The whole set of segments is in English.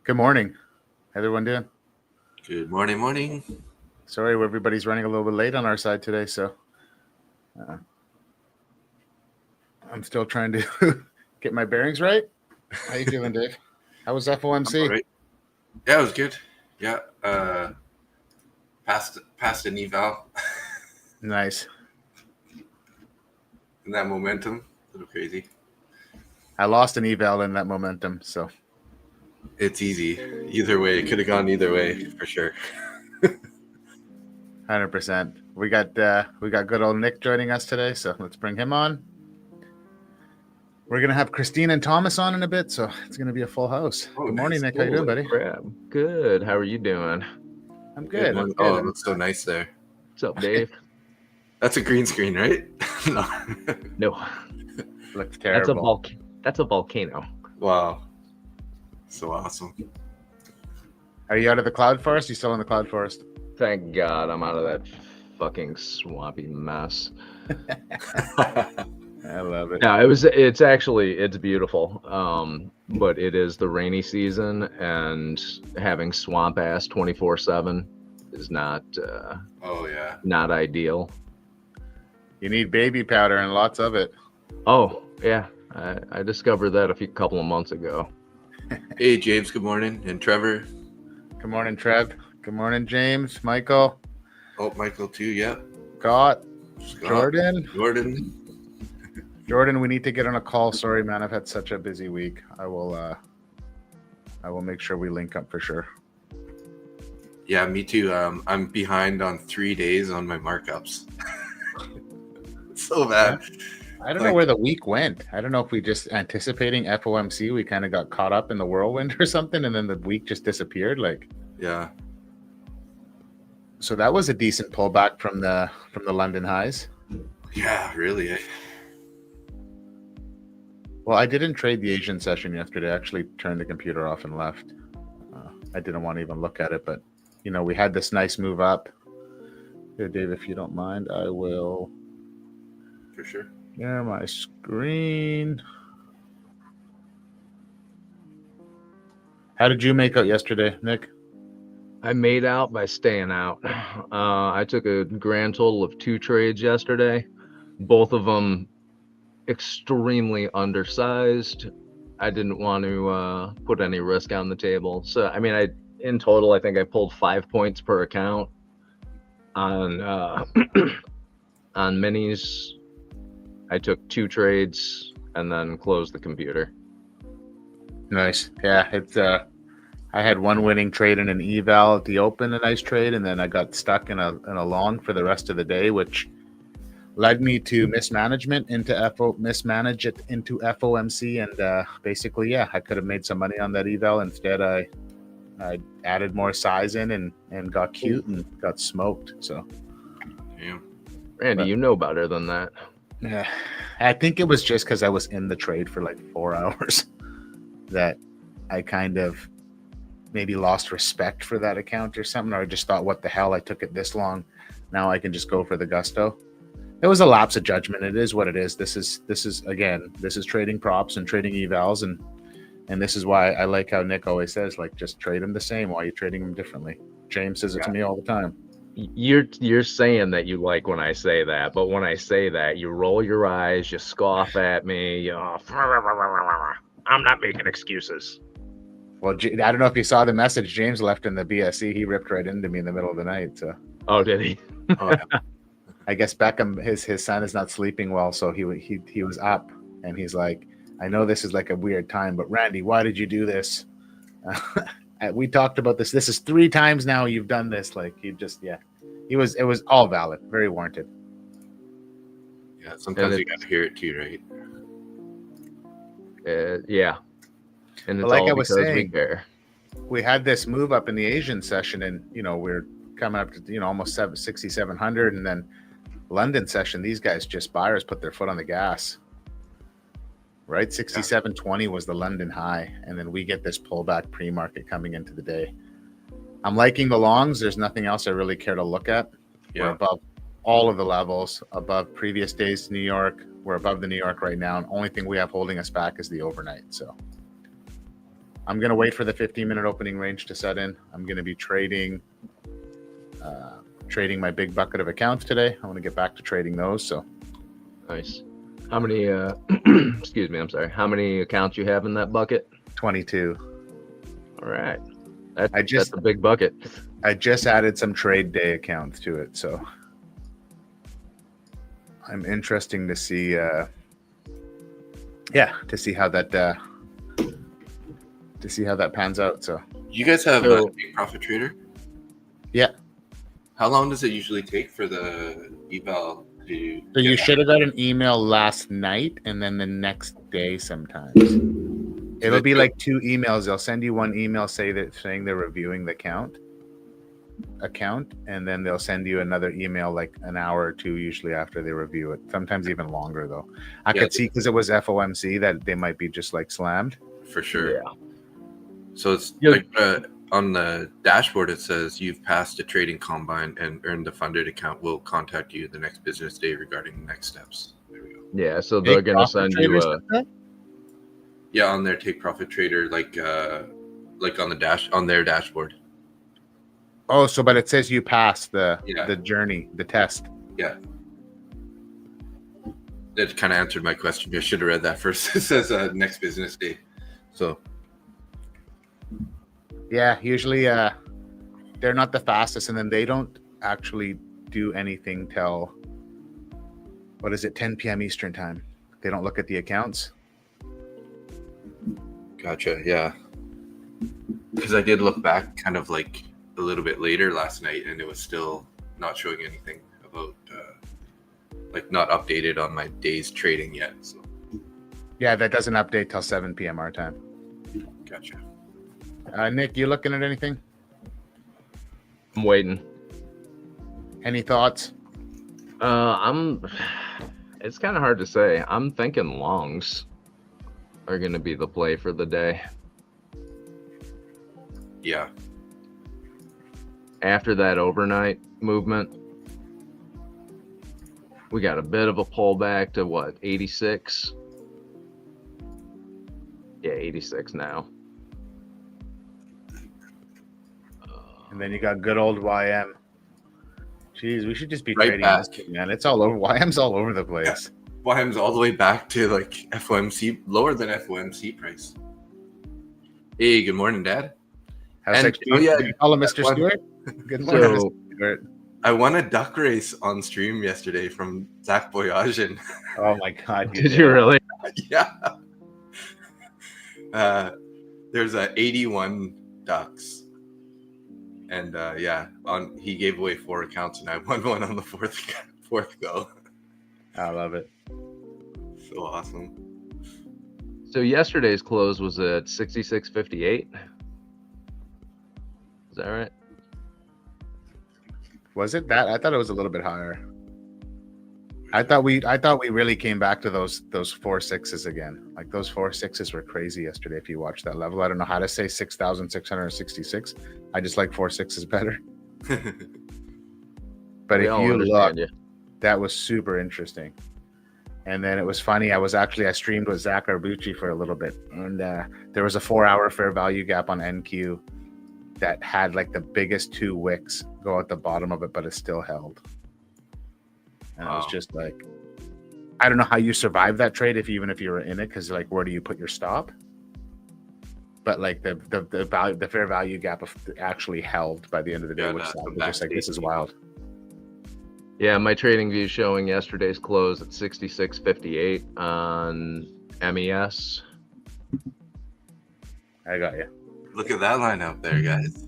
Good morning. How everyone doing? Good morning. Sorry, everybody's running a little bit late on our side today, so uh, I'm still trying to get my bearings right. How you feeling, Dave? How was I'm all FOMC? right. Yeah, it was good. Yeah, passed an eval Nice. in that momentum. A little crazy. I lost an eval in that momentum, so It's easy. Either way, it could have gone either way for sure. 100%. We got good old Nick joining us today, so let's bring him on. We're gonna have Christine and Thomas on in a bit, so it's gonna be a full house. Oh, Good morning, nice. Nick. How you doing, Holy buddy? crap. Good. How are you doing? I'm Good good. I'm morning. good. Oh, it looks so nice there. What's up, Dave? That's a green screen, right? No. No, Looks that's a terrible. that's a volcano. Wow. So awesome. Are you out of the cloud forest? You still in the cloud forest? Thank God I'm out of that fucking swampy mess. I love it. No, it's beautiful. But it is the rainy season, and having swamp ass 24/7 is not Oh yeah. not ideal. You need baby powder and lots of it. Oh yeah, I discovered that a couple of months ago. Hey James, good morning, and Trevor. Good morning, Trev. Good morning, James, Michael, Oh, Michael too. Yeah. Scott, Scott, Jordan. Jordan. We need to get on a call. Sorry, man. I've had such a busy week. I will make sure we link up for sure. Yeah, me too. I'm behind on 3 days on my markups. So bad. I don't know where the week went. I don't know if we just anticipating FOMC, we kind of got caught up in the whirlwind or something, and then the week just disappeared. Yeah. So that was a decent pullback from the London highs. Yeah, really. Well, I didn't trade the Asian session yesterday. I actually turned the computer off and left. I didn't want to even look at it, but we had this nice move up. Here, Dave, if you don't mind, I will. For sure. Share my screen. How did you make out yesterday, Nick? I made out by staying out. I took a grand total of 2 trades yesterday, both of them extremely undersized. I didn't want to put any risk on the table. So, I mean, in total, I think I pulled 5 points per account on on minis. I took 2 trades and then closed the computer. Nice. Yeah, it's I had one winning trade in an eval at the open, a nice trade, and then I got stuck in a long for the rest of the day, which led me to mismanage it into FOMC, and basically, yeah, I could have made some money on that eval. Instead, I added more size in and got cute and got smoked. So, Yeah. Randy, you know better than that. yeah, I think it was just because I was in the trade for like 4 hours that I kind of maybe lost respect for that account or something, or I just thought, what the hell, I took it this long, now I can just go for the gusto. It was a lapse of judgment. It is what it is. This is trading props and trading evals, and this is why I like how Nick always says, like, just trade them the same. Why are you trading them differently? James says it to me all the time. You're saying that you like when I say that, but when I say that, you roll your eyes, you scoff at me. I'm not making excuses. Well, I don't know if you saw the message James left in the BSC. He ripped right into me in the middle of the night. So. Oh, did he? Oh, yeah. I guess Beckham, his son is not sleeping well, so he was up, and he's like, I know this is like a weird time, but Randy, why did you do this? We talked about this. This is 3 times now you've done this. Like, it was all valid, very warranted. Yeah, sometimes you got to hear it too, right? Yeah. And it's like all I was because saying, we care. We had this move up in the Asian session, and we're coming up to almost 6,700, and then London session, these guys, just buyers, put their foot on the gas. Right, 67.20 was the London high, and then we get this pullback pre-market coming into the day. I'm liking the longs. There's nothing else I really care to look at. Yeah. We're above all of the levels, above previous days to New York. We're above the New York right now, and only thing we have holding us back is the overnight. So I'm going to wait for the 15-minute opening range to set in. I'm going to be trading my big bucket of accounts today. I want to get back to trading those. So Nice. How many, excuse me, I'm sorry. How many accounts you have in that bucket? 22. All right. That's a big bucket. I just added some trade day accounts to it. So I'm interesting to see, to see how that, pans out. So You guys have a big profit trader? yeah. How long does it usually take for the eval to? So you should have got an email last night and then the next day sometimes. It'll be like 2 emails. They'll send you one email saying they're reviewing the account, and then they'll send you another email like an hour or 2 usually after they review it. Sometimes even longer though. I could see because it was FOMC that they might be just like slammed. For sure. Yeah. So it's like on the dashboard, it says you've passed a trading combine and earned the funded account. We'll contact you the next business day regarding next steps. There we go. Yeah, so they're going to send you Yeah, on their take profit trader, like on their dashboard. Oh, so but it says you passed the journey, the test. Yeah. That kind of answered my question. I should have read that first. It says next business day. So yeah, usually they're not the fastest, and then they don't actually do anything till 10 p.m. Eastern time. They don't look at the accounts. Gotcha. Yeah. Because I did look back kind of like a little bit later last night, and it was still not showing anything about like not updated on my day's trading yet. So yeah, that doesn't update till 7 p.m. our time. Gotcha. Nick, you looking at anything? I'm waiting. Any thoughts? It's kind of hard to say. I'm thinking longs are going to be the play for the day. Yeah. After that overnight movement, we got a bit of a pullback to 86? Yeah, 86 now. And then you got good old YM. Jeez, we should just be Right trading back. this thing, man. It's all over. YM's all over the place. YM's all the way back to like FOMC, lower than FOMC price. Hey, good morning, Dad. How's that? Oh, yeah. Did you call him Mr. Stewart? Good morning, Mr. Stewart. I won a duck race on stream yesterday from Zach Boyajian. Oh my God! Did you really? Yeah. There's 81 ducks, and he gave away 4 accounts, and I won one on the fourth go. I love it. So awesome. So yesterday's close was at 66.58. Is that right? Was it that? I thought it was a little bit higher. I thought we really came back to those 4.6s again. Like those 4.6s were crazy yesterday. If you watch that level, I don't know how to say 6,666. I just like 4.6s better. But if you look, that was super interesting. And then it was funny. I streamed with Zach Arbucci for a little bit, and there was a 4-hour fair value gap on NQ that had like the biggest 2 wicks go at the bottom of it, but it still held. And it was just like, I don't know how you survive that trade even if you were in it, because like, where do you put your stop? But like the fair value gap actually held by the end of the day, which was just like, this is wild. Yeah, my trading view showing yesterday's close at 66.58 on MES. I got you. Look at that line out there, guys.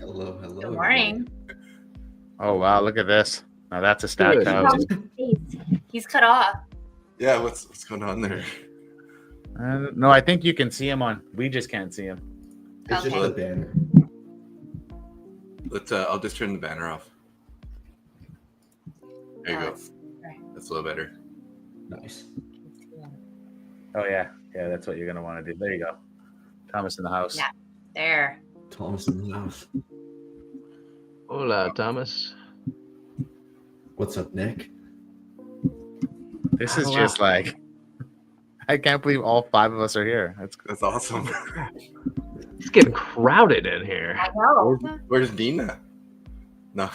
Hello. Good morning. Oh wow, look at this. Now that's a stacked Good. house. He's cut off. Yeah, what's going on there? No, I think you can see him on. We just can't see him. It's just Okay. a banner. Let's. I'll just turn the banner off. There you go. Right. That's a little better. Nice. Oh yeah, that's what you're gonna want to do. There you go. Thomas in the house. Yeah. There. Thomas in the house. Hola, Thomas. What's up, Nick? This is just like, I can't believe all 5 of us are here. That's awesome. It's getting crowded in here. I know. Where's Dina? No.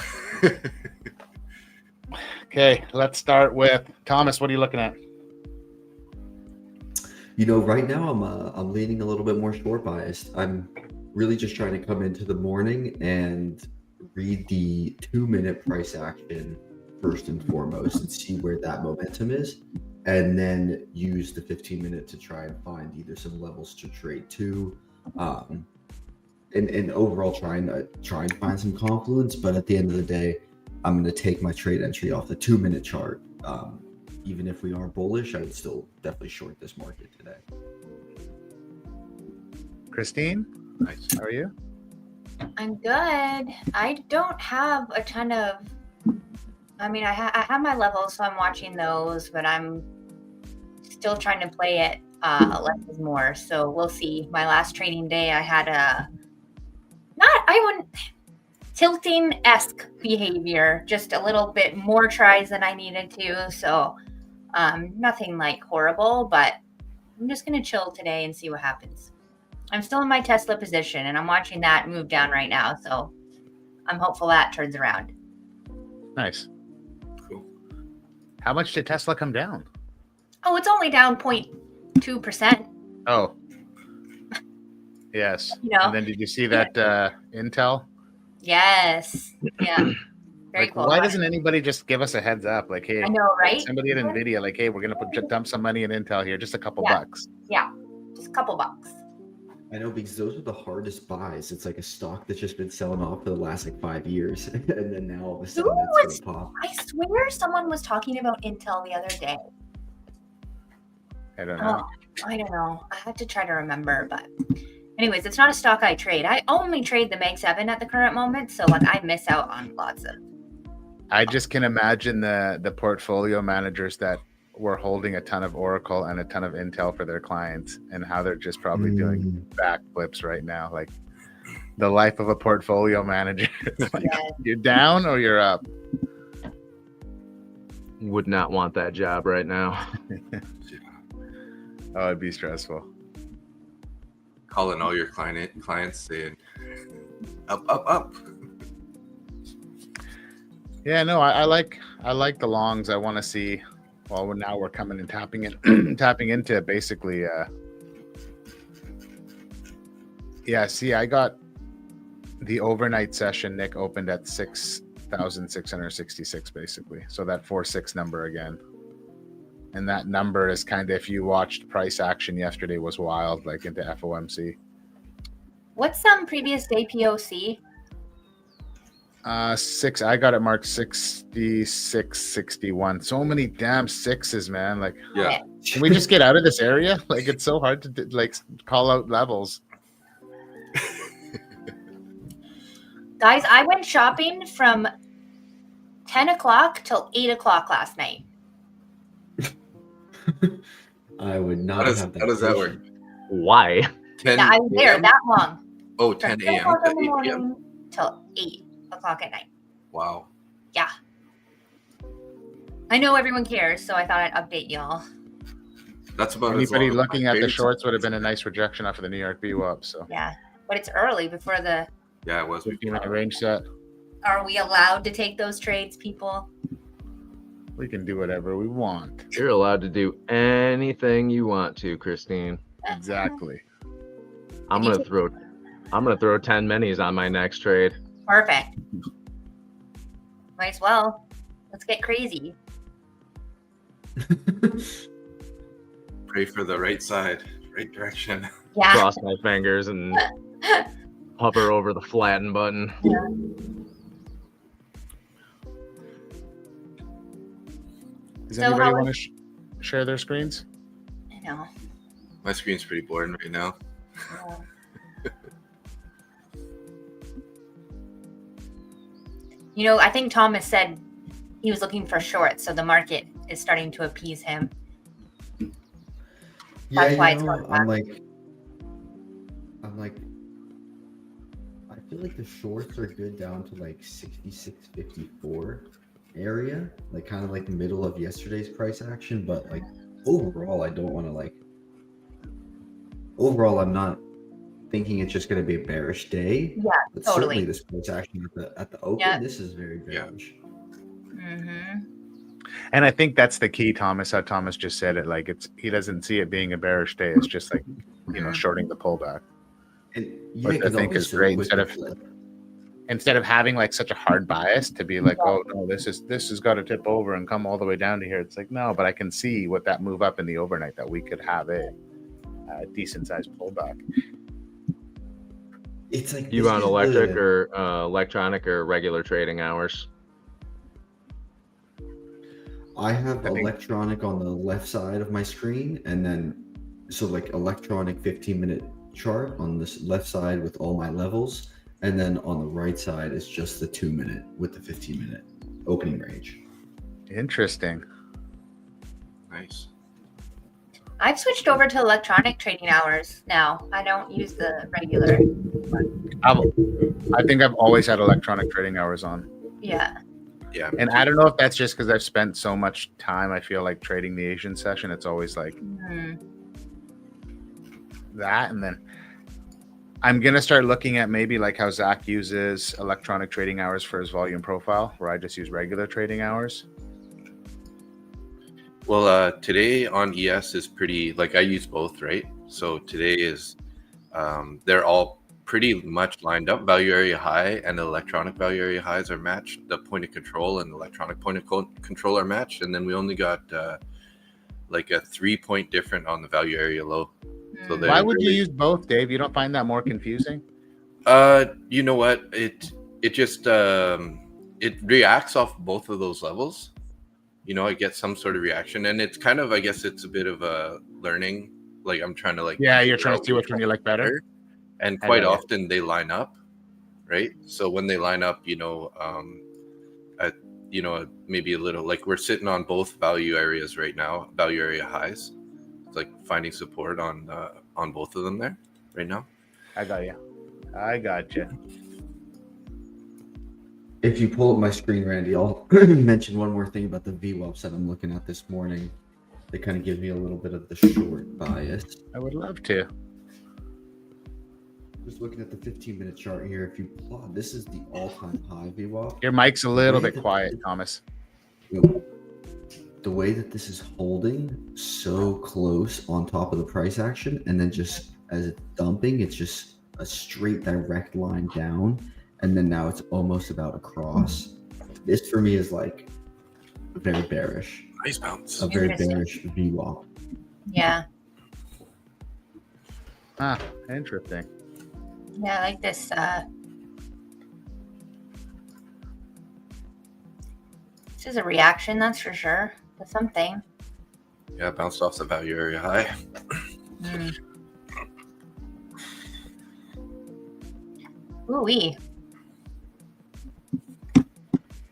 Okay, let's start with Thomas. What are you looking at? Right now I'm leaning a little bit more short biased. I'm really just trying to come into the morning and read the 2-minute price action first and foremost and see where that momentum is, and then use the 15-minute to try and find either some levels to trade to, and overall try and find some confluence. But at the end of the day, I'm going to take my trade entry off the 2-minute chart. Even if we are bullish, I would still definitely short this market today. Christine, Nice. how are you? I'm good. I don't have a ton of. I mean, I have my levels, so I'm watching those, but I'm still trying to play it less is more. So we'll see. My last trading day, I had tilting-esque behavior, just a little bit more tries than I needed to. So nothing like horrible, but I'm just going to chill today and see what happens. I'm still in my Tesla position, and I'm watching that move down right now. So I'm hopeful that turns around. Nice. Cool. How much did Tesla come down? Oh, it's only down 0.2%. Oh, yes. You know. And then did you see that Intel? Yes. Yeah. Very Like, cool. why doesn't anybody just give us a heads up? Like, hey, I know, right? somebody at Nvidia, like, hey, we're gonna dump some money in Intel here, just a couple Yeah. bucks. Yeah. Just a couple bucks. I know, because those are the hardest buys. It's like a stock that's just been selling off for the last 5 years, and then now all of a sudden it's gonna pop. I swear someone was talking about Intel the other day. I don't know. Oh, I don't know. I have to try to remember, but anyways, it's not a stock I trade. I only trade the Meg 7 at the current moment, so I miss out on lots of. I just can imagine the portfolio managers that were holding a ton of Oracle and a ton of Intel for their clients, and how they're just probably doing backflips right now. Like, the life of a portfolio manager. Like, Yes. you're down or you're up. Would not want that job right now. Oh, it'd be stressful. Calling all your clients saying, up, up, up. Yeah, no, I like the longs. I want to see. Well, now we're coming and tapping into basically. Yeah, see, I got the overnight session. Nick opened at 6,666 basically. So that 4.6 number again, and that number is kind of, if you watched price action yesterday, was wild, like into FOMC. What's some previous day POC? 6. I got it marked 66.61. So many damn sixes, man. Like, Yeah. can we just get out of this area? Like, it's so hard to call out levels. Guys, I went shopping from 10 o'clock till 8 o'clock last night. I would not How does have that. how does that work? Why? 10 Yeah, I was there a.m.? that long. Oh, From 10 10 a.m. o'clock to in the 8 p.m. morning till 8 o'clock at night. Wow. Yeah. I know everyone cares, so I thought I'd update y'all. That's about Anybody as long as looking my at the trades- shorts would have been a nice rejection off of the New York VWAP. So Yeah. But it's early before the. Yeah, it was. 15-minute range set. Are we allowed to take those trades, people? We can do whatever we want. You're allowed to do anything you want to, Christine. Exactly. I'm gonna throw 10 minis on my next trade. Perfect. Might as well. Let's get crazy. Pray for the right side, right direction. Yeah. Cross my fingers and hover over the flatten button. Does So anybody how want to share their screens? I know. My screen's pretty boring right now. You know, I think Thomas said he was looking for shorts, so the market is starting to appease him. Yeah, That's why it's going I'm back. like, I feel like the shorts are good down to 66.54 area, like kind of like the middle of yesterday's price action. But overall, I don't want to overall, I'm not thinking it's just going to be a bearish day. Yeah, But totally. certainly this price action at the open, Yeah. this is very bearish. Mm-hmm. And I think that's the key, Thomas, how Thomas just said it. Like he doesn't see it being a bearish day. It's just like, shorting the pullback. And Which I think is great. Instead of having like such a hard bias to be like, oh no, this has got to tip over and come all the way down to here. It's like, no, but I can see with that move up in the overnight that we could have a decent sized pullback. It's like You on electric or electronic or regular trading hours? I have electronic on the left side of my screen, and then so like electronic 15-minute chart on this left side with all my levels, and then on the right side is just the 2-minute with the 15-minute opening range. Interesting. Nice. I've switched over to electronic trading hours now. I don't use the regular. I think I've always had electronic trading hours on. Yeah. Yeah. And I don't know if that's just because I've spent so much time, I feel like trading the Asian session. It's always like that. And then I'm going to start looking at maybe like how Zach uses electronic trading hours for his volume profile, where I just use regular trading hours. Well, today on ES is pretty, like I use both, right? So today is, they're all pretty much lined up. Value area high and electronic value area highs are matched. The point of control and electronic point of control are matched. And then we only got like a 3-point difference on the value area low. So why would you use both, Dave? You don't find that more confusing? You know what? It just it reacts off both of those levels. You know, I get some sort of reaction, and it's kind of, I guess it's a bit of a learning. Like I'm trying to you're trying to see which one you like better. And quite often they line up, right? So when they line up, at maybe a little, like we're sitting on both value areas right now, value area highs. It's like finding support on both of them there right now. I got you. If you pull up my screen, Randy, I'll mention one more thing about the VWAPs that I'm looking at this morning. They kind of give me a little bit of the short bias. I would love to. Just looking at the 15-minute chart here, if you plot, this is the all-time high VWAP. Your mic's a little bit quiet, Thomas. The way that this is holding so close on top of the price action, and then just as it's dumping, it's just a straight direct line down, and then now it's almost about across. This for me is like very bearish. Nice bounce. A very bearish VWAP. Yeah. Interesting. Yeah, I like this. This is a reaction, that's for sure, to something. Yeah, bounced off the value area high. Ooh-wee.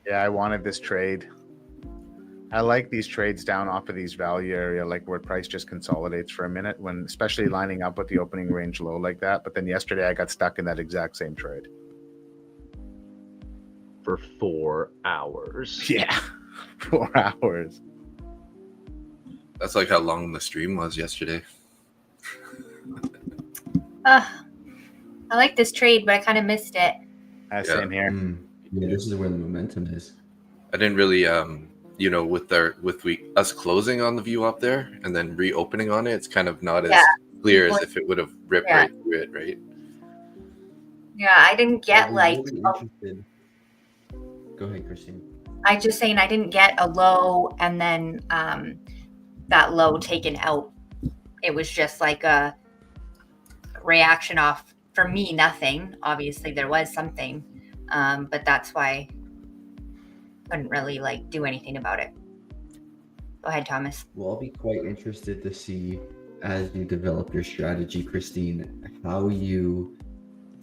Yeah, I wanted this trade. I like these trades down off of these value area, like where price just consolidates for a minute, when especially lining up with the opening range low like that. But then yesterday I got stuck in that exact same trade. For 4 hours. Yeah, 4 hours. That's like how long the stream was yesterday. I like this trade, but I kind of missed it. Same here. Yeah, this is where the momentum is. I didn't really with us closing on the view up there and then reopening on it, it's kind of not as clear as if it would have ripped right through it, right? Yeah, I didn't get Go ahead, Christine. I just saying I didn't get a low and then that low taken out. It was just like a reaction off, for me, nothing. Obviously there was something, but that's why I couldn't really do anything about it. Go ahead, Thomas. Well, I'll be quite interested to see, as you develop your strategy, Christine, how you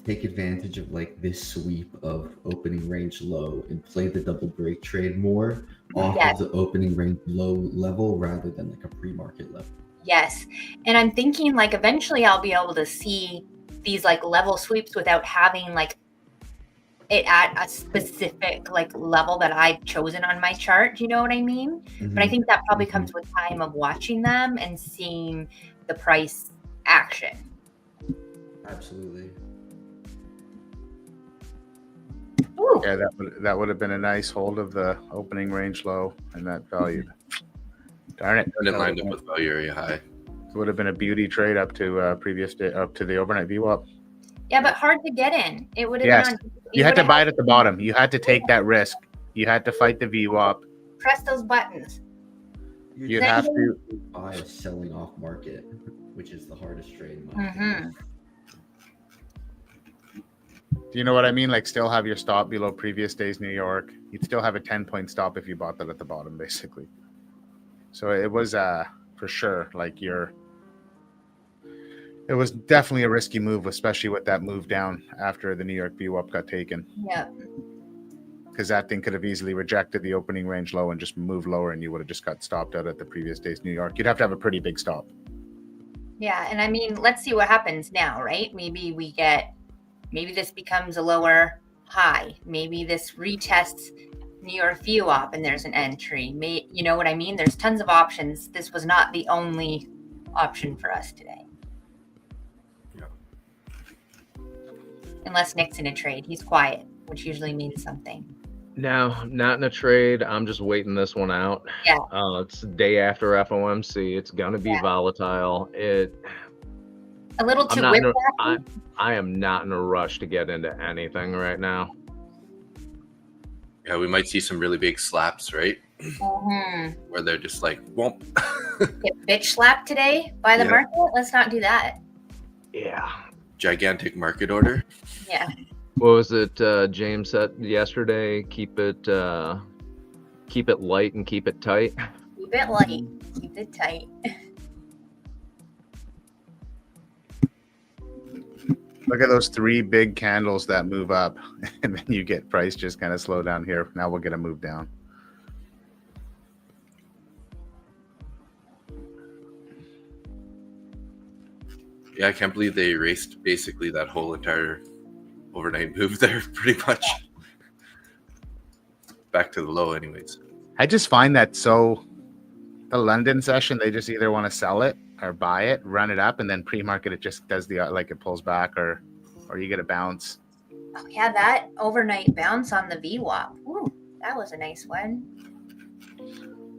take advantage of this sweep of opening range low and play the double break trade more off of the opening range low level rather than a pre-market level. Yes. And I'm thinking eventually I'll be able to see these level sweeps without having it at a specific level that I've chosen on my chart. Do you know what I mean? Mm-hmm. But I think that probably comes with time of watching them and seeing the price action. Absolutely. Ooh. Yeah, that would have been a nice hold of the opening range low and that value. Darn it! And it lined up with value area high. It would have been a beauty trade up to previous day, up to the overnight VWAP. Yeah, but hard to get in. It would have Yes. been on. You had to would've buy it at the bottom. You had to take that risk. You had to fight the VWAP. press those buttons. You'd Then have you- to. Buy a selling off market, which is the hardest trade. In my Mhm. opinion. Do you know what I mean? Like, still have your stop below previous day's New York. You'd still have a 10-point stop if you bought that at the bottom, basically. So it was for sure like it was definitely a risky move, especially with that move down after the New York VWAP got taken, Yeah. because that thing could have easily rejected the opening range low and just moved lower, and you would have just got stopped out at the previous day's New York. You'd have to have a pretty big stop. Yeah, and I mean, let's see what happens now, right? Maybe this becomes a lower high. Maybe this retests New York VWAP and there's an entry. You know what I mean? There's tons of options. This was not the only option for us today. Yeah. Unless Nick's in a trade. He's quiet, which usually means something. No, not in a trade. I'm just waiting this one out. Yeah. It's the day after FOMC. It's gonna be Yeah. volatile. A little too not in a- whiplash. I am not in a rush to get into anything right now. Yeah, we might see some really big slaps, right? Mm-hmm. Where they're just like, whoomp. Get bitch slapped today by the Yeah. market? Let's not do that. Yeah. Gigantic market order. Yeah. What was it James said yesterday? Keep it light and keep it tight. Keep it light. Keep it tight. Look at those 3 big candles that move up, and then you get price just kind of slow down here. Now we'll get a move down. Yeah, I can't believe they erased basically that whole entire overnight move there, pretty much. Back to the low, anyways. I just find that the London session, they just either want to sell it or buy it, run it up, and then pre-market it just does like it pulls back, or you get a bounce. Oh, yeah, that overnight bounce on the VWAP. Ooh, that was a nice one.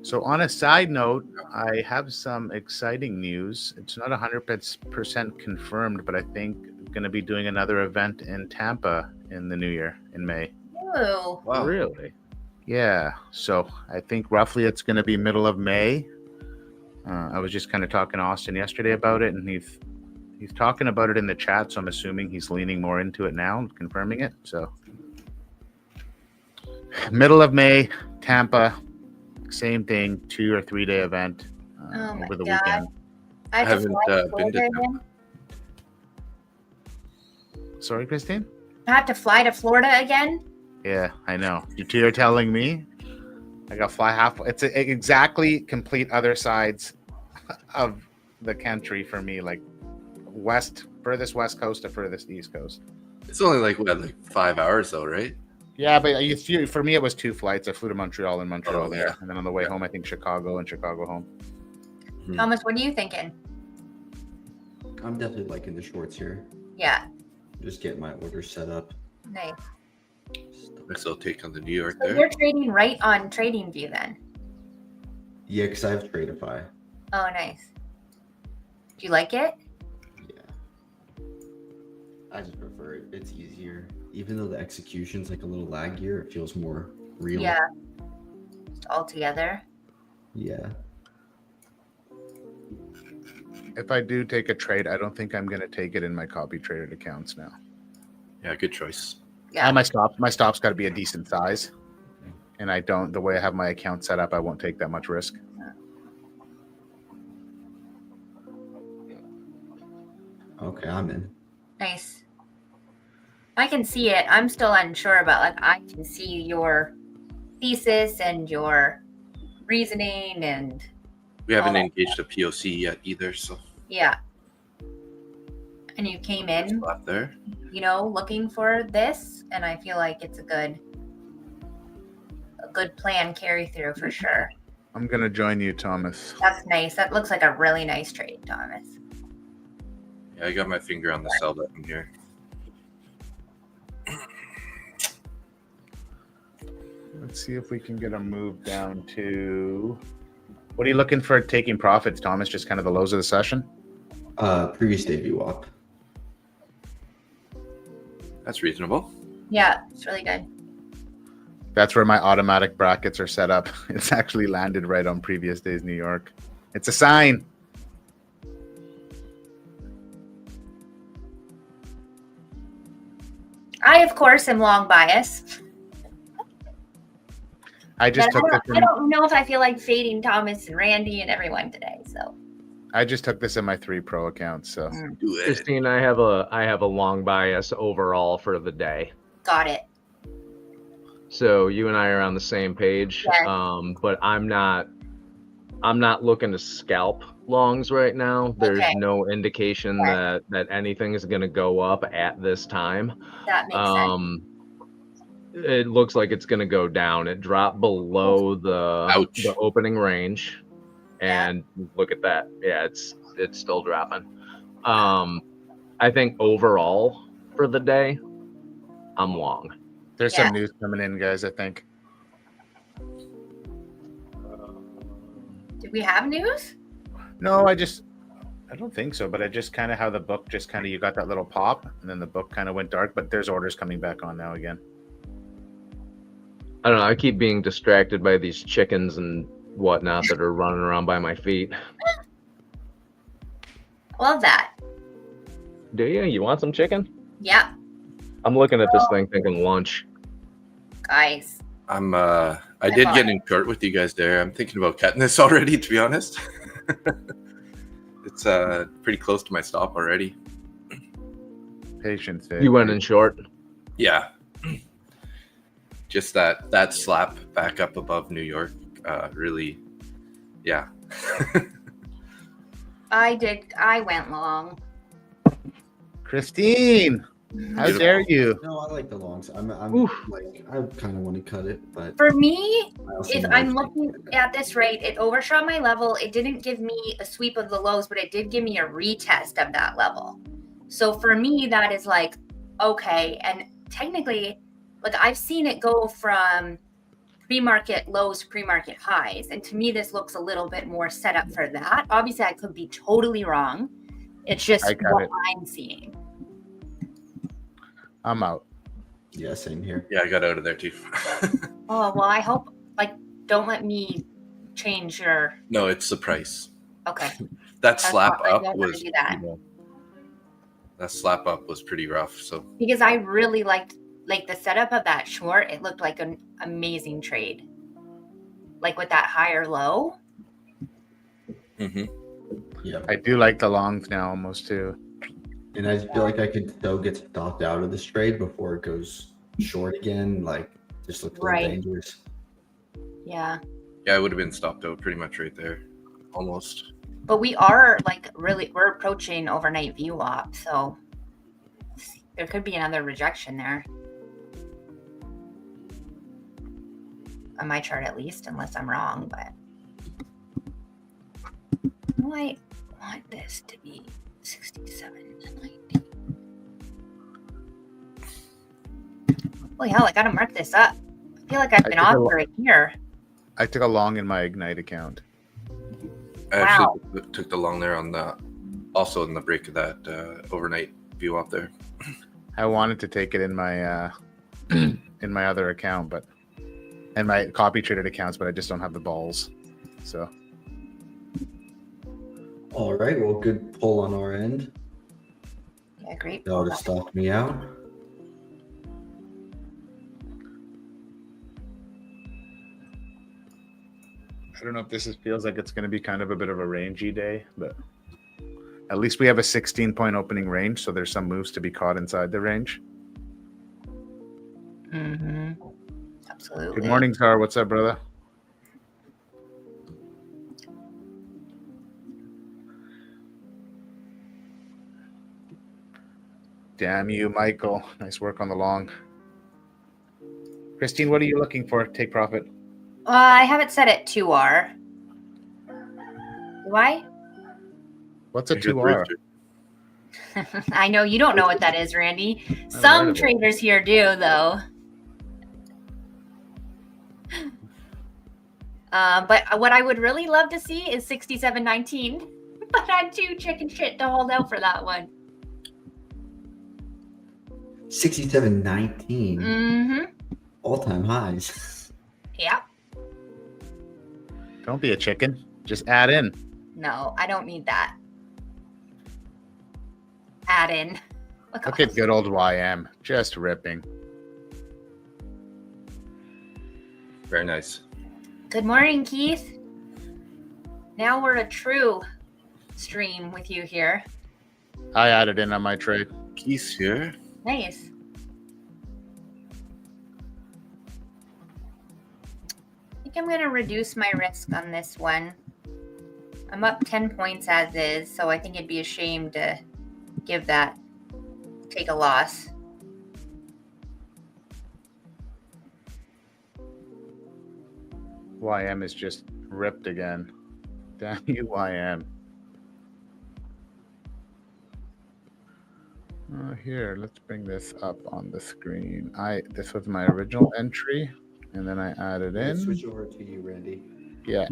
So on a side note, I have some exciting news. It's not 100% confirmed, but I think I'm going to be doing another event in Tampa in the new year, in May. Ooh. Wow. Really? Yeah, so I think roughly it's going to be middle of May. I was just kind of talking to Austin yesterday about it, and he's talking about it in the chat, so I'm assuming he's leaning more into it now, confirming it. So middle of May, Tampa, same thing, 2 or 3 day event Oh my over the God. weekend. I just haven't, fly to been to Florida Tampa. again. Sorry, Christine? I have to fly to Florida again? Yeah, I know. You're telling me I got to fly half. It's exactly complete other sides of the country for me, like furthest west coast to furthest east coast. It's only like 5 hours though, right? Yeah, but for me it was 2 flights. I flew to Montreal and Montreal Oh, there, yeah. and then on the way home I think Chicago and Chicago home. Thomas, what are you thinking? I'm definitely liking the shorts here. Yeah, Just get my order set up. nice. Next I'll take on the New York So there. you're trading right on TradingView then? Yeah, because I have Tradeify. Oh, nice. Do you like it? Yeah. I just prefer it. It's easier. Even though the execution's like a little laggier, it feels more real. Yeah. Just all together. Yeah. If I do take a trade, I don't think I'm going to take it in my copy traded accounts now. Yeah, good choice. Yeah. And my stop's got to be a decent size, and the way I have my account set up, I won't take that much risk. Okay, I'm in. Nice. I can see it. I'm still unsure about I can see your thesis and your reasoning and We haven't Oh. engaged a POC yet either, so yeah. And you came in, left there. looking for this, and I feel like it's a good plan carry through for sure. I'm going to join you, Thomas. That's nice. That looks like a really nice trade, Thomas. Yeah, I got my finger on the sell button here. Let's see if we can get a move down to. What are you looking for taking profits, Thomas? Just kind of the lows of the session? Previous day VWAP. That's reasonable. Yeah, it's really good. That's where my automatic brackets are set up. It's actually landed right on previous days New York. It's a sign. I, of course, am long bias. I just took this. I don't know if I feel like fading Thomas and Randy and everyone today. So I just took this in my 3 pro accounts. So Do it. Christine, I have a long bias overall for the day. got it. So you and I are on the same page. Yes. But I'm not looking to scalp longs right now. There's Okay. no indication that anything is going to go up at this time. That makes sense. It looks like it's going to go down. It dropped below the opening range, and look at that. Yeah, it's still dropping. I think overall for the day, I'm long. there's some news coming in, guys, I think. Did we have news? No, I don't think so, but I just kind of how the book just kind of, you got that little pop and then the book kind of went dark, but there's orders coming back on now again. I don't know. I keep being distracted by these chickens and whatnot that are running around by my feet. Love that. Do you? You want some chicken? Yeah, I'm looking at this thing thinking lunch. guys. I did get in short with you guys there. I'm thinking about cutting this already, to be honest. It's pretty close to my stop already. Patience. You went in short? Yeah. Just that slap back up above New York, really, yeah. I went long. Christine, how Beautiful. dare you? No, I like the longs. I'm Oof. like, I kind of want to cut it, but For me, I also if know I'm it's looking like- at this rate, it overshot my level. It didn't give me a sweep of the lows, but it did give me a retest of that level. So for me, that is like, okay. And technically, like I've seen it go from pre-market lows to pre-market highs. And to me, this looks a little bit more set up for that. Obviously, I could be totally wrong. It's just I got what it. I'm seeing. I'm out. Yeah, same here. Yeah, I got out of there too. Oh, well, I hope, like, don't let me change your, No, it's the price. okay. That slap not- I up don't wanna was do that. that slap up was pretty rough. So Because I really liked like the setup of that short. It looked like an amazing trade. Like with that higher low. Yeah, I do like the longs now almost too. and I feel like I could still get stopped out of this trade before it goes short again. Like, just looks a little Right. dangerous. Yeah. yeah, I would have been stopped out pretty much right there, almost. But we are like we're approaching overnight VWAP. So there could be another rejection there. On my chart at least, unless I'm wrong, but I want this to be 67 and 90. Holy hell, I gotta mark this up. I feel like I've I been took off a lo- for a year. I took a long in my Ignite account. I Wow. actually took the long there on the, also in the break of that overnight view up there. I wanted to take it in my in my other account, but and my copy traded accounts, but I just don't have the balls. So All right, well, good pull on our end. Yeah, great. That would have stopped me out. I don't know if feels like it's going to be kind of a bit of a rangy day, but at least we have a 16-point opening range, so there's some moves to be caught inside the range. Mm-hmm. Absolutely. Good morning, Tar. What's up, brother? Damn you, Michael. Nice work on the long. Christine, what are you looking for? Take profit. I have it set at 2R. Do I? What's a Good 2R? rooster. I know you don't know what that is, Randy. heard Some of it. traders here do, though. But what I would really love to see is 67.19. But I'm too chicken shit to hold out for that one. 67.19 Mm-hmm. all-time highs. Yeah. Don't be a chicken. Just add in. No, I don't need that. Add in. Look at good old YM. Just ripping. Very nice. Good morning, Keith. Now we're a true stream with you here. I added in on my trade. Keys here. Nice. I think I'm going to reduce my risk on this one. I'm up 10 points as is, so I think it'd be a shame to take a loss. YM is just ripped again. Damn you, YM. Here, let's bring this up on the screen. This was my original entry, and then I added in. Switch over to you, Randy. Yeah.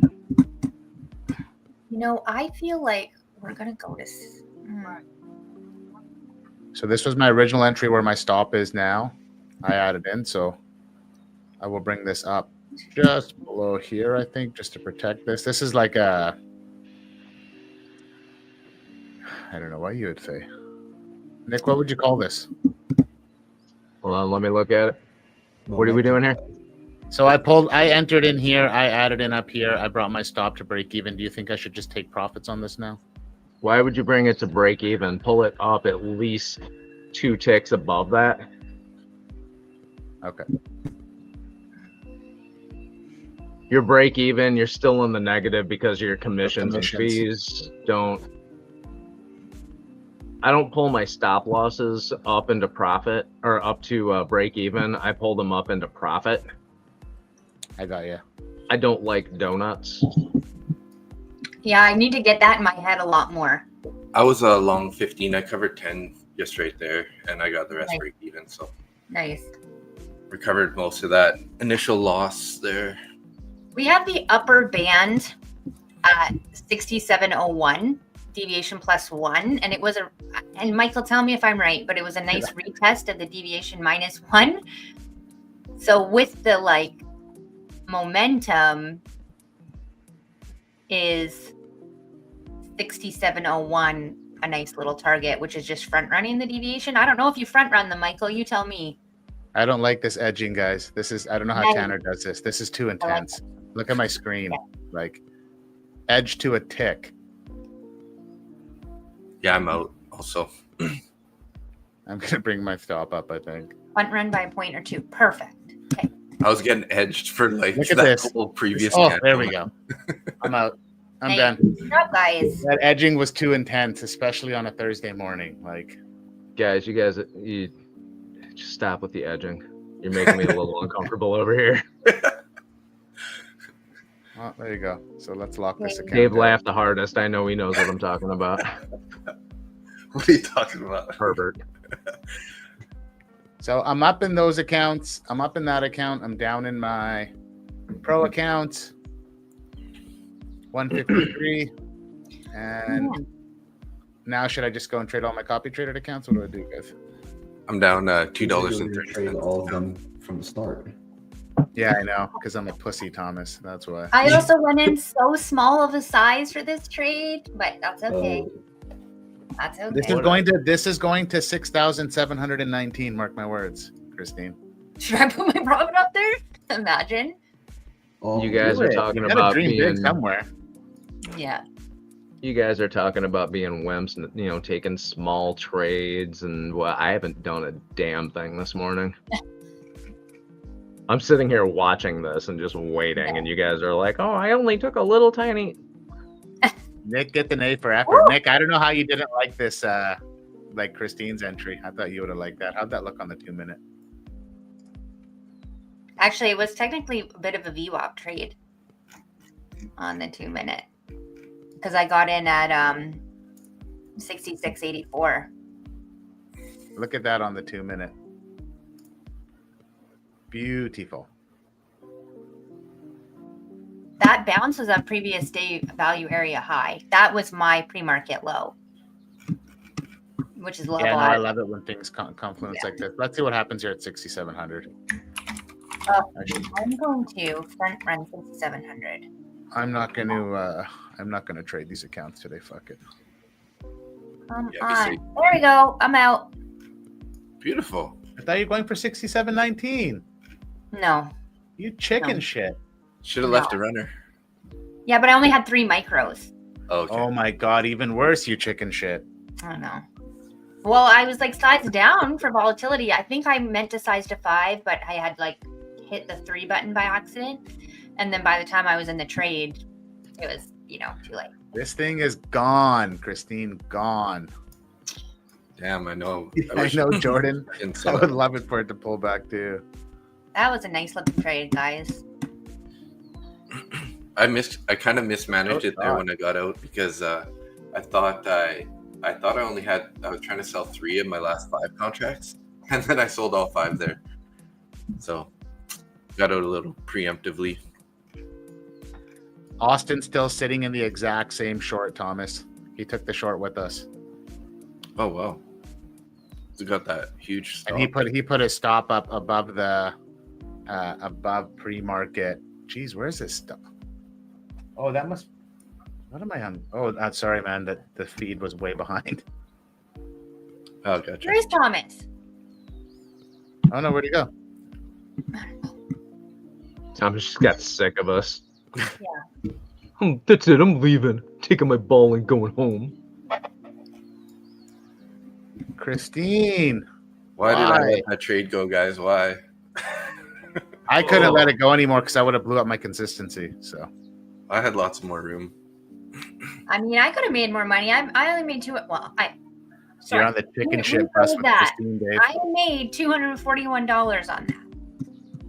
You know, I feel like we're going to go to... So this was my original entry where my stop is now. I added in, so I will bring this up just below here, I think, just to protect this. This is like a... I don't know what you would say. Nick, what would you call this? Hold on, let me look at it. What are we doing here? So I entered in here, I added in up here, I brought my stop to break even. Do you think I should just take profits on this now? Why would you bring it to break even? Pull it up at least 2 ticks above that. Okay. Your break even, you're still in the negative because your commissions and commissions. fees don't. I don't pull my stop losses up into profit or up to break even. I pull them up into profit. I got you. I don't like donuts. Yeah, I need to get that in my head a lot more. I was a long 15. I covered 10 just right there, and I got the rest Nice. break even. So Nice. recovered most of that initial loss there. We have the upper band at 67.01, deviation plus 1, and it was and Michael, tell me if I'm right, but it was a nice retest of the deviation minus 1. So with the momentum is 67.01 a nice little target, which is just front running the deviation. I don't know if you front run them, Michael. You tell me. I don't like this edging, guys. I don't know how Nice. Tanner does this. This is too intense. Look at my screen. Like, edge to a tick. Yeah, I'm out also. I'm going to bring my stop up, I think. Front run by a point or two. Perfect. Okay. I was getting edged for Look at that this. whole previous. Oh, candle. there we go. I'm out. I'm Nice. done. Good job, guys. That edging was too intense, especially on a Thursday morning. Like, Guys, you just stop with the edging. You're making me a little uncomfortable over here. well, there you go. So let's lock this account. Dave down. laughed the hardest. I know he knows what I'm talking about. What are you talking about? Herbert. So I'm up in those accounts. I'm up in that account. I'm down in my pro account. 153. And now should I just go and trade all my copy traded accounts? What do I do, guys? I'm down Trade $2.30. all of them from the start. Yeah, I know, because I'm a pussy, Thomas. That's why. I also went in so small of a size for this trade, but that's okay. Oh, That's okay. This is going to 6,719. Mark my words, Christine. Should I put my profit up there? Imagine. oh, You guys Do are it. talking You gotta about dream big being. somewhere. Yeah. You guys are talking about being wimps, and taking small trades, and I haven't done a damn thing this morning. I'm sitting here watching this and just waiting, and you guys are like, "Oh, I only took a little tiny." Nick, get an A for effort. Nick, I don't know how you didn't like this, like Christine's entry. I thought you would have liked that. How'd that look on the 2-minute? Actually, it was technically a bit of a VWAP trade on the 2-minute because I got in at 66.84. Look at that on the 2 minute. Beautiful. That bounce was a previous day value area high. That was my pre-market low, which is level. Yeah, no, I love it when things confluence like this. Let's see what happens here at 6,700. Oh, I'm going to front run 6,700. I'm not going to trade these accounts today. Fuck it. Come Yeah, on. There we go. I'm out. Beautiful. I thought you were going for 67.19. No. You chicken No. shit. Should have left a runner. Yeah, but I only had 3 micros. Okay. Oh my god, even worse, you chicken shit. I don't know. Well, I was like sized down for volatility. I think I meant to size to 5, but I had like hit the 3 button by accident. And then by the time I was in the trade, it was, too late. This thing is gone, Christine, gone. Damn, I know. I know, Jordan. I would would love it for it to pull back too. That was a nice looking trade, guys. I kind of mismanaged Oh, it there God. when I got out because I thought I was trying to sell 3 of my last 5 contracts, and then I sold all 5 there. So got out a little preemptively. Austin's still sitting in the exact same short, Thomas. He took the short with us. Oh wow. So got that huge stop. And he put a stop up above the above pre-market. Jeez, where's this stuff? Oh, that must. What am I on? Oh, sorry, man. That the feed was way behind. Oh, gotcha. Where's Thomas? Oh no, where'd he go? Thomas just got sick of us. Yeah. That's it. I'm leaving. Taking my ball and going home. Christine. Why did I Why? let that trade go, guys? Why? I couldn't Oh. let it go anymore because I would have blew up my consistency. So I had lots more room. I mean, I could have made more money. I only made 2. Well, you're on the chicken We shit bus did with that. Christine, Dave. I made $241 on that.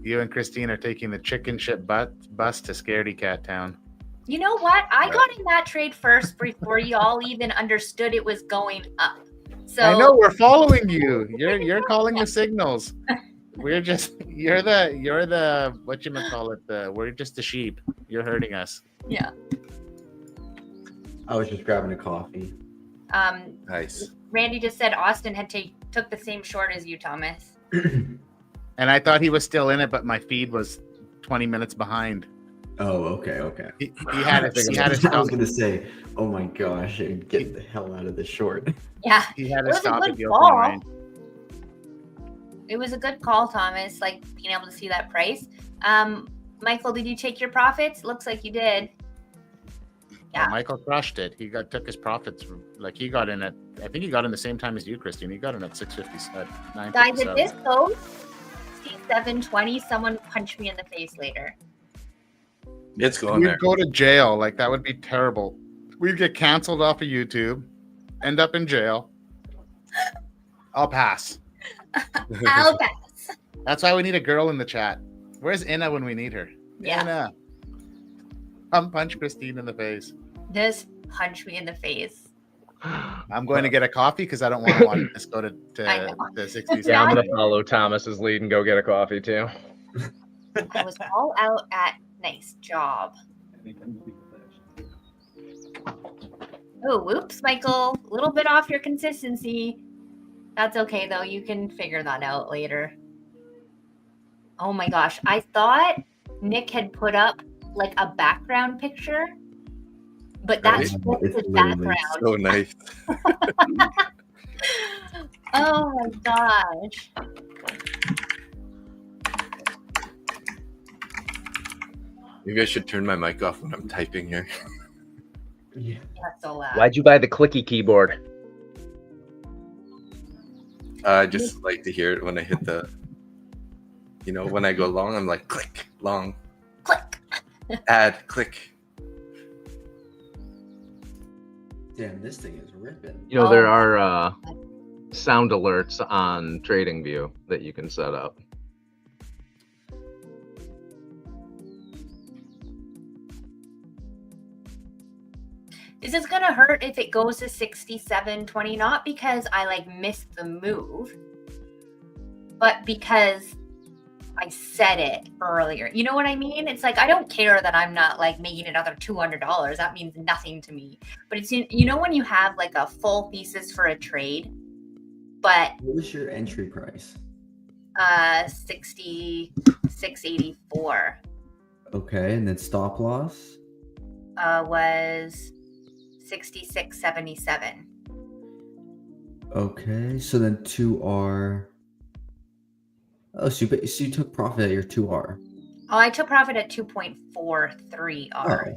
You and Christine are taking the chicken shit bus to Scaredy Cat Town. You know what? I got in that trade first before y'all even understood it was going up. So I know we're following you. You're calling the signals. You're the whatchamacallit, we're just the sheep. You're hurting us. Yeah. I was just grabbing a coffee. Nice. Randy just said Austin had took the same short as you, Thomas. And I thought he was still in it, but my feed was 20 minutes behind. Oh, okay. He had it. He had it I was stopped. gonna say, oh my gosh, get the hell out of the short. Yeah. He had It it was a stop good at the call. opening range. It was a good call, Thomas, like being able to see that price. Michael, did you take your profits? Looks like you did. Yeah. Michael crushed it. He took his profits. Like he got in at. I think he got in the same time as you, Christine. He got in at 650. At Guys, if 957. this goes C720, someone punch me in the face later. It's going We'd there. go to jail. Like that would be terrible. We'd get canceled off of YouTube. End up in jail. I'll pass. I'll pass. That's why we need a girl in the chat. Where's Inna when we need her? Yeah. Inna. Punch Christine in the face. Just punch me in the face. I'm going to get a coffee because I don't want to watch this go to I know. 60s. Yeah, I'm gonna follow Thomas's lead and go get a coffee too. I was all out at nice job. Oh, whoops, Michael. A little bit off your consistency. That's okay, though. You can figure that out later. Oh my gosh. I thought Nick had put up like a background picture, but that's Really? just It's the literally background. So nice. Oh my gosh. Maybe I should turn my mic off when I'm typing here. Yeah. That's so loud. Why'd you buy the clicky keyboard? I just like to hear it when I hit the, when I go long, I'm like, click, long, Click. add, click. Damn, this thing is ripping. You know, there Oh. are sound alerts on TradingView that you can set up. Is this gonna hurt if it goes to 67.20? Not because I like missed the move, but because I said it earlier. You know what I mean? It's like, I don't care that I'm not like making another $200. That means nothing to me. But it's, you know, when you have like a full thesis for a trade, but What was your entry price? 66.84 Okay, and then stop loss? was 66.77. Okay, so then 2R. Oh, so you took profit at your 2R. Oh, I took profit at 2.43 R.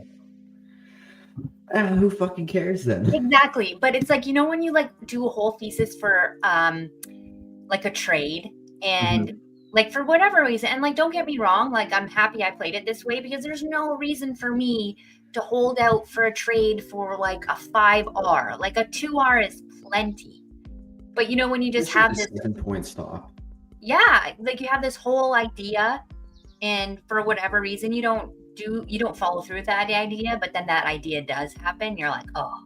Oh. Who fucking cares then? Exactly. But it's like, you know, when you like do a whole thesis for like a trade and like for whatever reason, and like, don't get me wrong, like I'm happy I played it this way because there's no reason for me to hold out for a trade for like a 5R. Like a 2R is plenty. But you know, when you just have this 7-point stop. Yeah, like you have this whole idea and for whatever reason you don't follow through with that idea, but then that idea does happen. You're like, oh.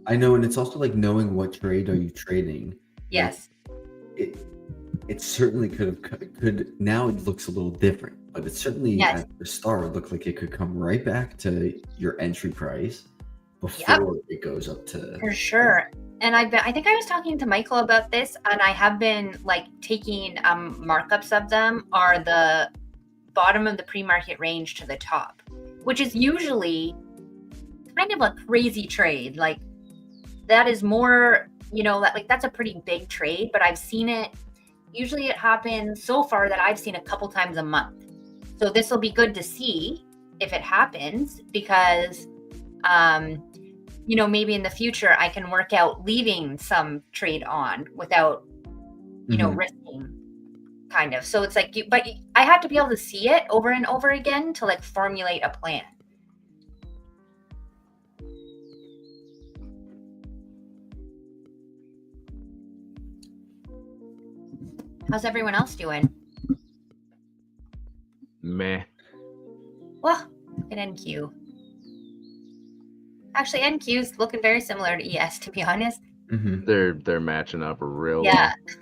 I know, and it's also like knowing what trade are you trading. Yes. Like, it certainly could now it looks a little different, but it certainly at the start looked like it could come right back to your entry price before it goes up to. For sure. And I think I was talking to Michael about this, and I have been like taking markups of them are the bottom of the pre-market range to the top, which is usually kind of a crazy trade. Like that is more, you know, that like that's a pretty big trade, but I've seen it. Usually it happens so far that I've seen a couple times a month. So this will be good to see if it happens because, you know, maybe in the future I can work out leaving some trade on without, you know, risking kind of. So it's like, but I have to be able to see it over and over again to like formulate a plan. How's everyone else doing? Meh. Well, look at NQ. Actually, NQ is looking very similar to ES, to be honest. They're matching up real Yeah. well.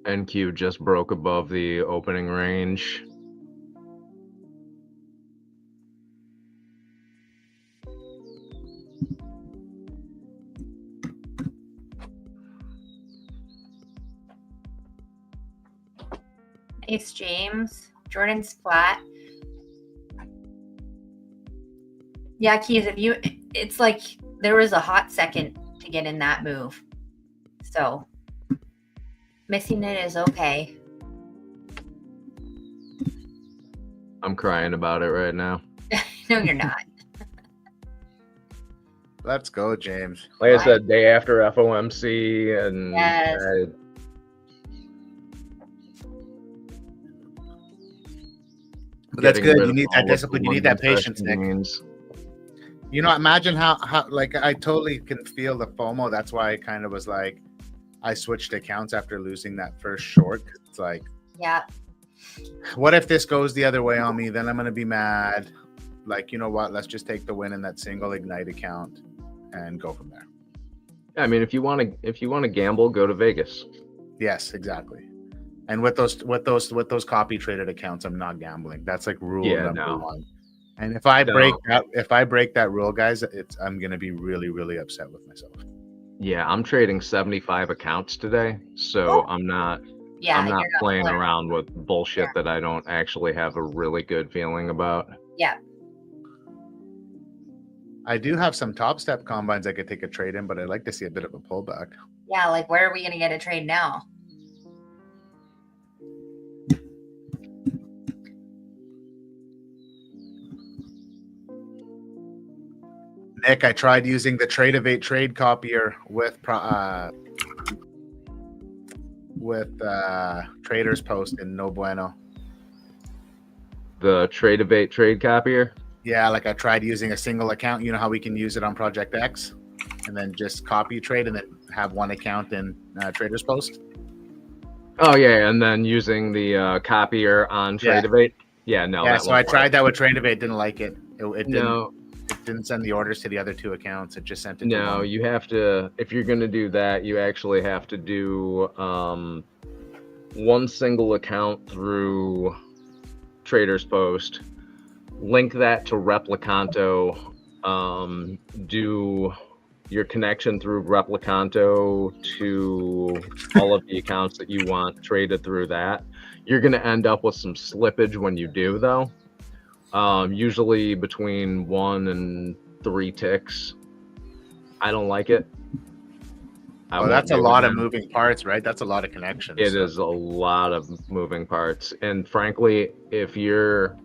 NQ just broke above the opening range. Ace James. Jordan's flat. Yeah, Keys, it's like there was a hot second to get in that move. So missing it is okay. I'm crying about it right now. No, you're not. Let's go, James. Like I said, day after FOMC, and Yes. That's good. You need that discipline. You need that patience, Nick. You know, imagine how like I totally can feel the FOMO. That's why I kind of was like, I switched accounts after losing that first short. It's like, Yeah. what if this goes the other way on me? Then I'm gonna be mad. Like, you know what? Let's just take the win in that single Ignite account and go from there. I mean, if you want to gamble, go to Vegas. Yes, exactly. And with those copy traded accounts, I'm not gambling. That's like rule number one. And if I break that rule, guys, I'm gonna be really, really upset with myself. Yeah, I'm trading 75 accounts today, so I'm not playing around with bullshit that I don't actually have a really good feeling about. Yeah. I do have some top step combines I could take a trade in, but I'd like to see a bit of a pullback. Yeah, like where are we gonna get a trade now? Nick, I tried using the Tradevate trade copier with Traders Post in no bueno. The Tradevate trade copier? Yeah, like I tried using a single account. You know how we can use it on Project X, and then just copy trade and then have one account in Traders Post. Oh yeah, and then using the copier on Tradevate. Yeah, no. Yeah, that so won't I tried work. that with Tradevate. It didn't like it. It didn't. No, It didn't send the orders to the other two accounts. It just sent it to no, one. you have to, if you're going to do that, you actually have to do one single account through Traders Post, link that to Replicanto, do your connection through Replicanto to all of the accounts that you want traded through that. You're going to end up with some slippage when you do, though. Usually between 1 and 3 ticks. I don't like it. Well, that's a lot of moving parts, right? That's a lot of connections. It is a lot of moving parts. And frankly, if you're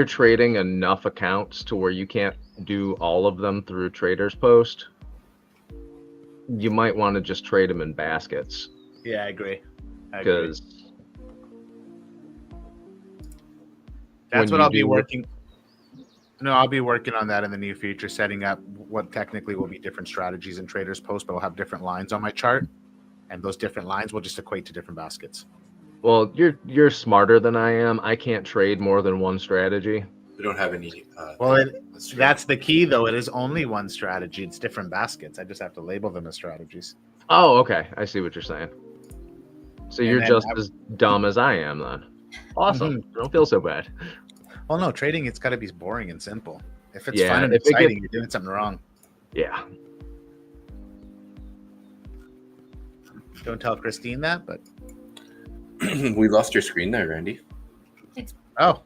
trading enough accounts to where you can't do all of them through Traders Post, you might want to just trade them in baskets. Yeah, I agree. Because that's what I'll be working. No, I'll be working on that in the near future, setting up what technically will be different strategies in Traders Post, but I'll have different lines on my chart, and those different lines will just equate to different baskets. Well, you're smarter than I am. I can't trade more than one strategy. We don't have any. That's the key, though. It is only one strategy. It's different baskets. I just have to label them as strategies. Oh, okay. I see what you're saying. So you're just as dumb as I am, then. Awesome. Don't feel so bad. Well, no, trading, it's got to be boring and simple. If it's fun and exciting, you're doing something wrong. Yeah. Don't tell Christine that, but we lost your screen there, Randy. Oh.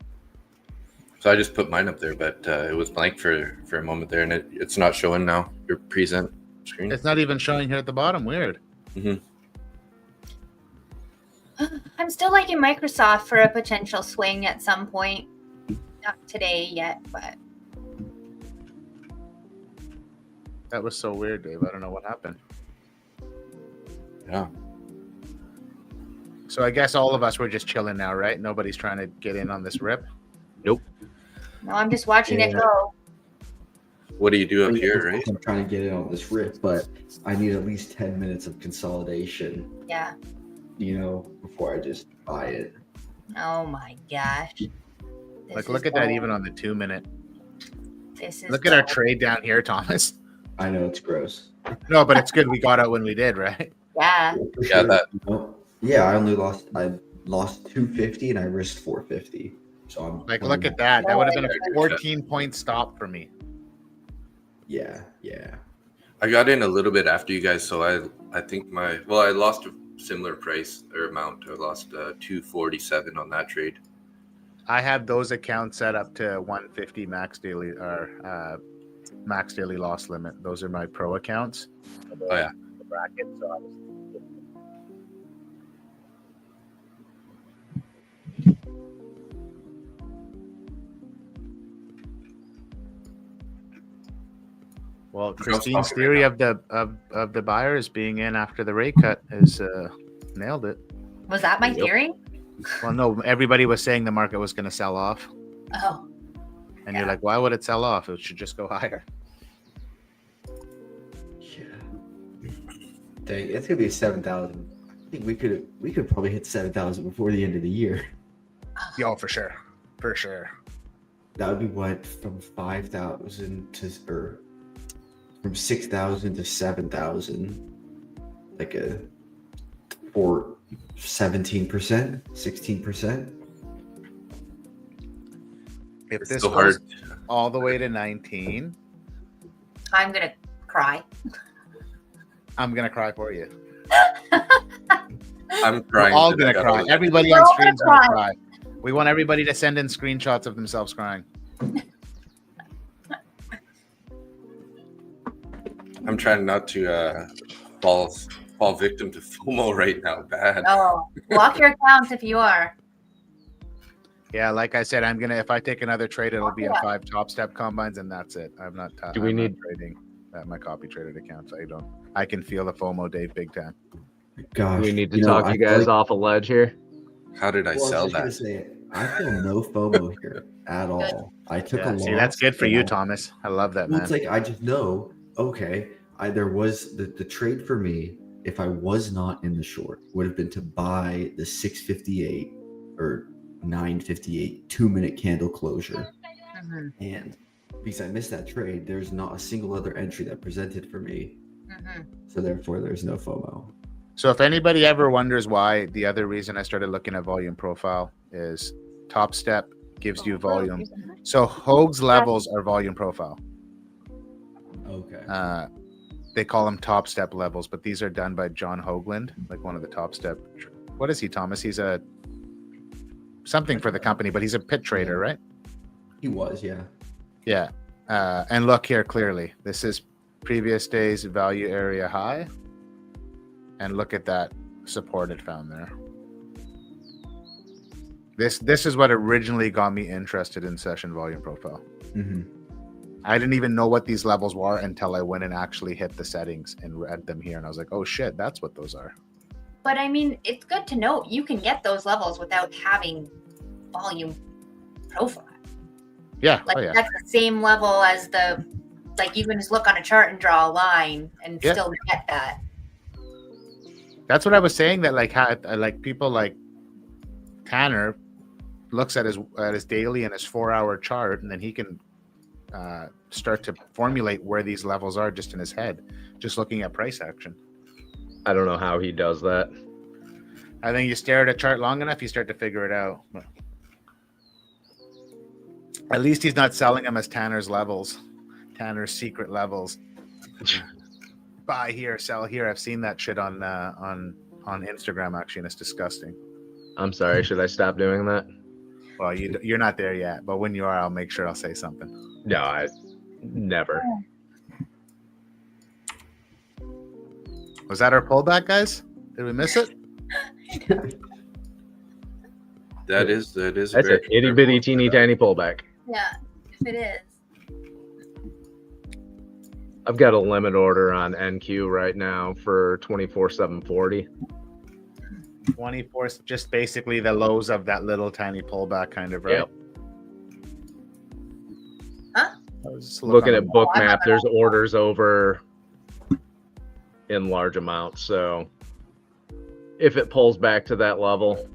So I just put mine up there, but it was blank for a moment there, and it's not showing now. Your present screen. It's not even showing here at the bottom. Weird. Mm-hmm. I'm still liking Microsoft for a potential swing at some point. Not today yet, but that was so weird, Dave. I don't know what happened. Yeah. So I guess all of us were just chilling now, right? Nobody's trying to get in on this rip. Nope. No, I'm just watching it go. What do you do up here, right? I'm trying to get in on this rip, but I need at least 10 minutes of consolidation. Yeah. Before I just buy it. Oh my gosh. Look at that even on the 2 minute. Look at our our trade down here, Thomas. I know it's gross. No, but it's good we got out when we did, right? Yeah. Yeah, I lost 250 and I risked 450. So I'm look at that. That would have been a 14-point stop for me. Yeah. I got in a little bit after you guys, so I think I lost a similar price or amount. I lost 247 on that trade. I have those accounts set up to 150 max daily loss limit. Those are my pro accounts. Oh yeah. The bracket. So I was... Well, Christine's theory of the buyers being in after the rate cut is nailed it. Was that my theory? Well, no, everybody was saying the market was going to sell off. Oh. And you're like, why would it sell off? It should just go higher. Yeah. Dang, it's gonna be 7,000. I think we could probably hit 7,000 before the end of the year. Yeah, for sure. For sure. That would be what, from 5,000 to from 6,000 to 7,000, like for 17%, 16%. If this goes all the way to 19, I'm gonna cry. I'm gonna cry for you. I'm crying. We're all gonna cry. Everybody on stream's gonna cry. We want everybody to send in screenshots of themselves crying. I'm trying not to fall victim to FOMO right now. Bad. Oh, lock your accounts if you are. Yeah, like I said, if I take another trade, it'll be in 5 top step combines, and that's it. I'm not trading at my copy traded accounts. I can feel the FOMO, Dave, big time. Gosh, do we need to talk you guys off a ledge here? How did I sell that? I feel no FOMO here at all. I took a loss. See, that's good for you, Thomas. I love that, man. It's like I just know. Okay, there was the trade for me if I was not in the short, would have been to buy the 658 or 958 2-minute candle closure. Mhm, And because I missed that trade, there's not a single other entry that presented for me. mhm. So therefore, there's no FOMO. So if anybody ever wonders why, the other reason I started looking at volume profile is Top Step gives you volume. So Hoag's levels are volume profile. Okay. They call them Top Step levels, but these are done by John Hoagland, like one of the Top Step. What is he, Thomas? He's a something for the company, but he's a pit trader, right? He was, yeah. Yeah. And look here clearly. This is previous day's value area high. And look at that support it found there. This is what originally got me interested in session volume profile. Mm-hmm. I didn't even know what these levels were until I went and actually hit the settings and read them here. And I was like, oh shit, that's what those are. But I mean, it's good to know you can get those levels without having volume profile. Yeah. Like Oh, yeah. that's the same level as the, like you can just look on a chart and draw a line and Yeah. still get that. That's what I was saying, that like people like Tanner looks at his daily and his 4-hour chart, and then he can start to formulate where these levels are just in his head, just looking at price action. I don't know how he does that. I think you stare at a chart long enough, you start to figure it out. At least he's not selling them as Tanner's levels, Tanner's secret levels. Buy here, sell here. I've seen that shit on Instagram actually, and it's disgusting. I'm sorry. Should I stop doing that? Well, you're not there yet, but when you are, I'll make sure I'll say something. No, I never. Was that our pullback, guys? Did we miss it? That is That's an itty bitty teeny tiny pullback. Yeah, if it is. I've got a limit order on NQ right now for 24,740. 24, just basically the lows of that little tiny pullback, kind of, right? Yep. Huh? I was just Looking at on- Bookmap, there's orders over in large amounts. So if it pulls back to that level,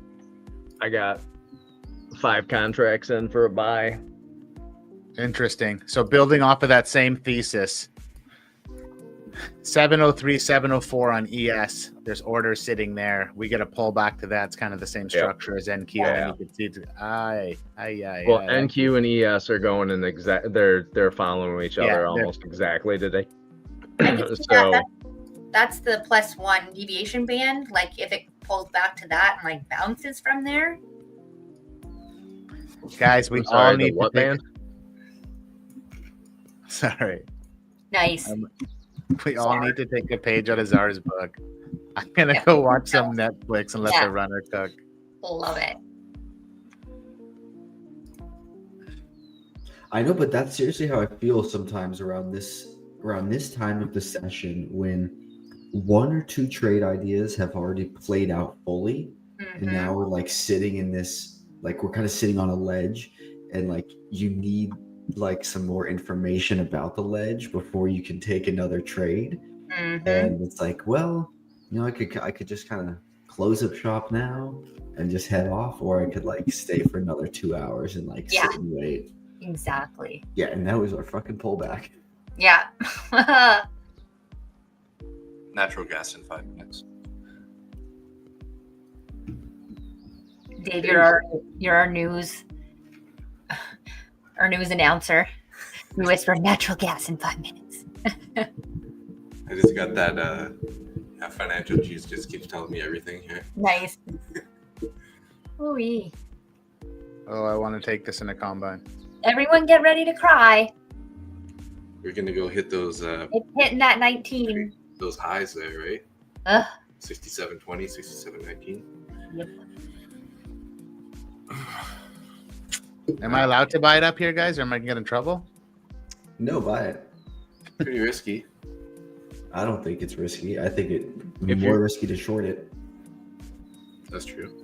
I got 5 contracts in for a buy. Interesting. So building off of that same thesis, 703, 704 on ES. There's orders sitting there. We get a pull back to that. It's kind of the same structure as NQ. Yeah. And you can see it's Well, NQ and ES are going in exact. They're following each Yeah, other they're- almost exactly today. I can see So that's the +1 deviation band. Like if it pulls back to that and like bounces from there. guys, we I'm sorry, all the need what to take band? Sorry. Nice. We all need to take a page out of Zara's book. I'm gonna Yeah. go watch some Netflix and let Yeah. the runner cook. Love it. I know, but that's seriously how I feel sometimes around this time of the session, when 1 or 2 trade ideas have already played out fully, and Mhm. now we're like sitting in this, like we're kind of sitting on a ledge, and like you need like some more information about the ledge before you can take another trade. Mhm. And it's like, well, you know, I could just kind of close up shop now and just head off, or I could like stay for another 2 hours and like Yeah. sit and wait. Exactly. Yeah, and that was our fucking pullback. Yeah. natural gas in 5 minutes. Dave, you're our news announcer. You whisper natural gas in 5 minutes. I just got that financial juice just keeps telling me everything here. Nice. Ooh-wee. Oh, I want to take this in a combine. Everyone get ready to cry. We're gonna go hit those It's hitting that 19. those highs there, right? Ugh. 67.20, 67.19. Yep. Am I allowed to buy it up here, guys, or am I gonna get in trouble? No, buy it. Pretty risky. I don't think it's risky. I think it's If more you're- risky to short it. That's true.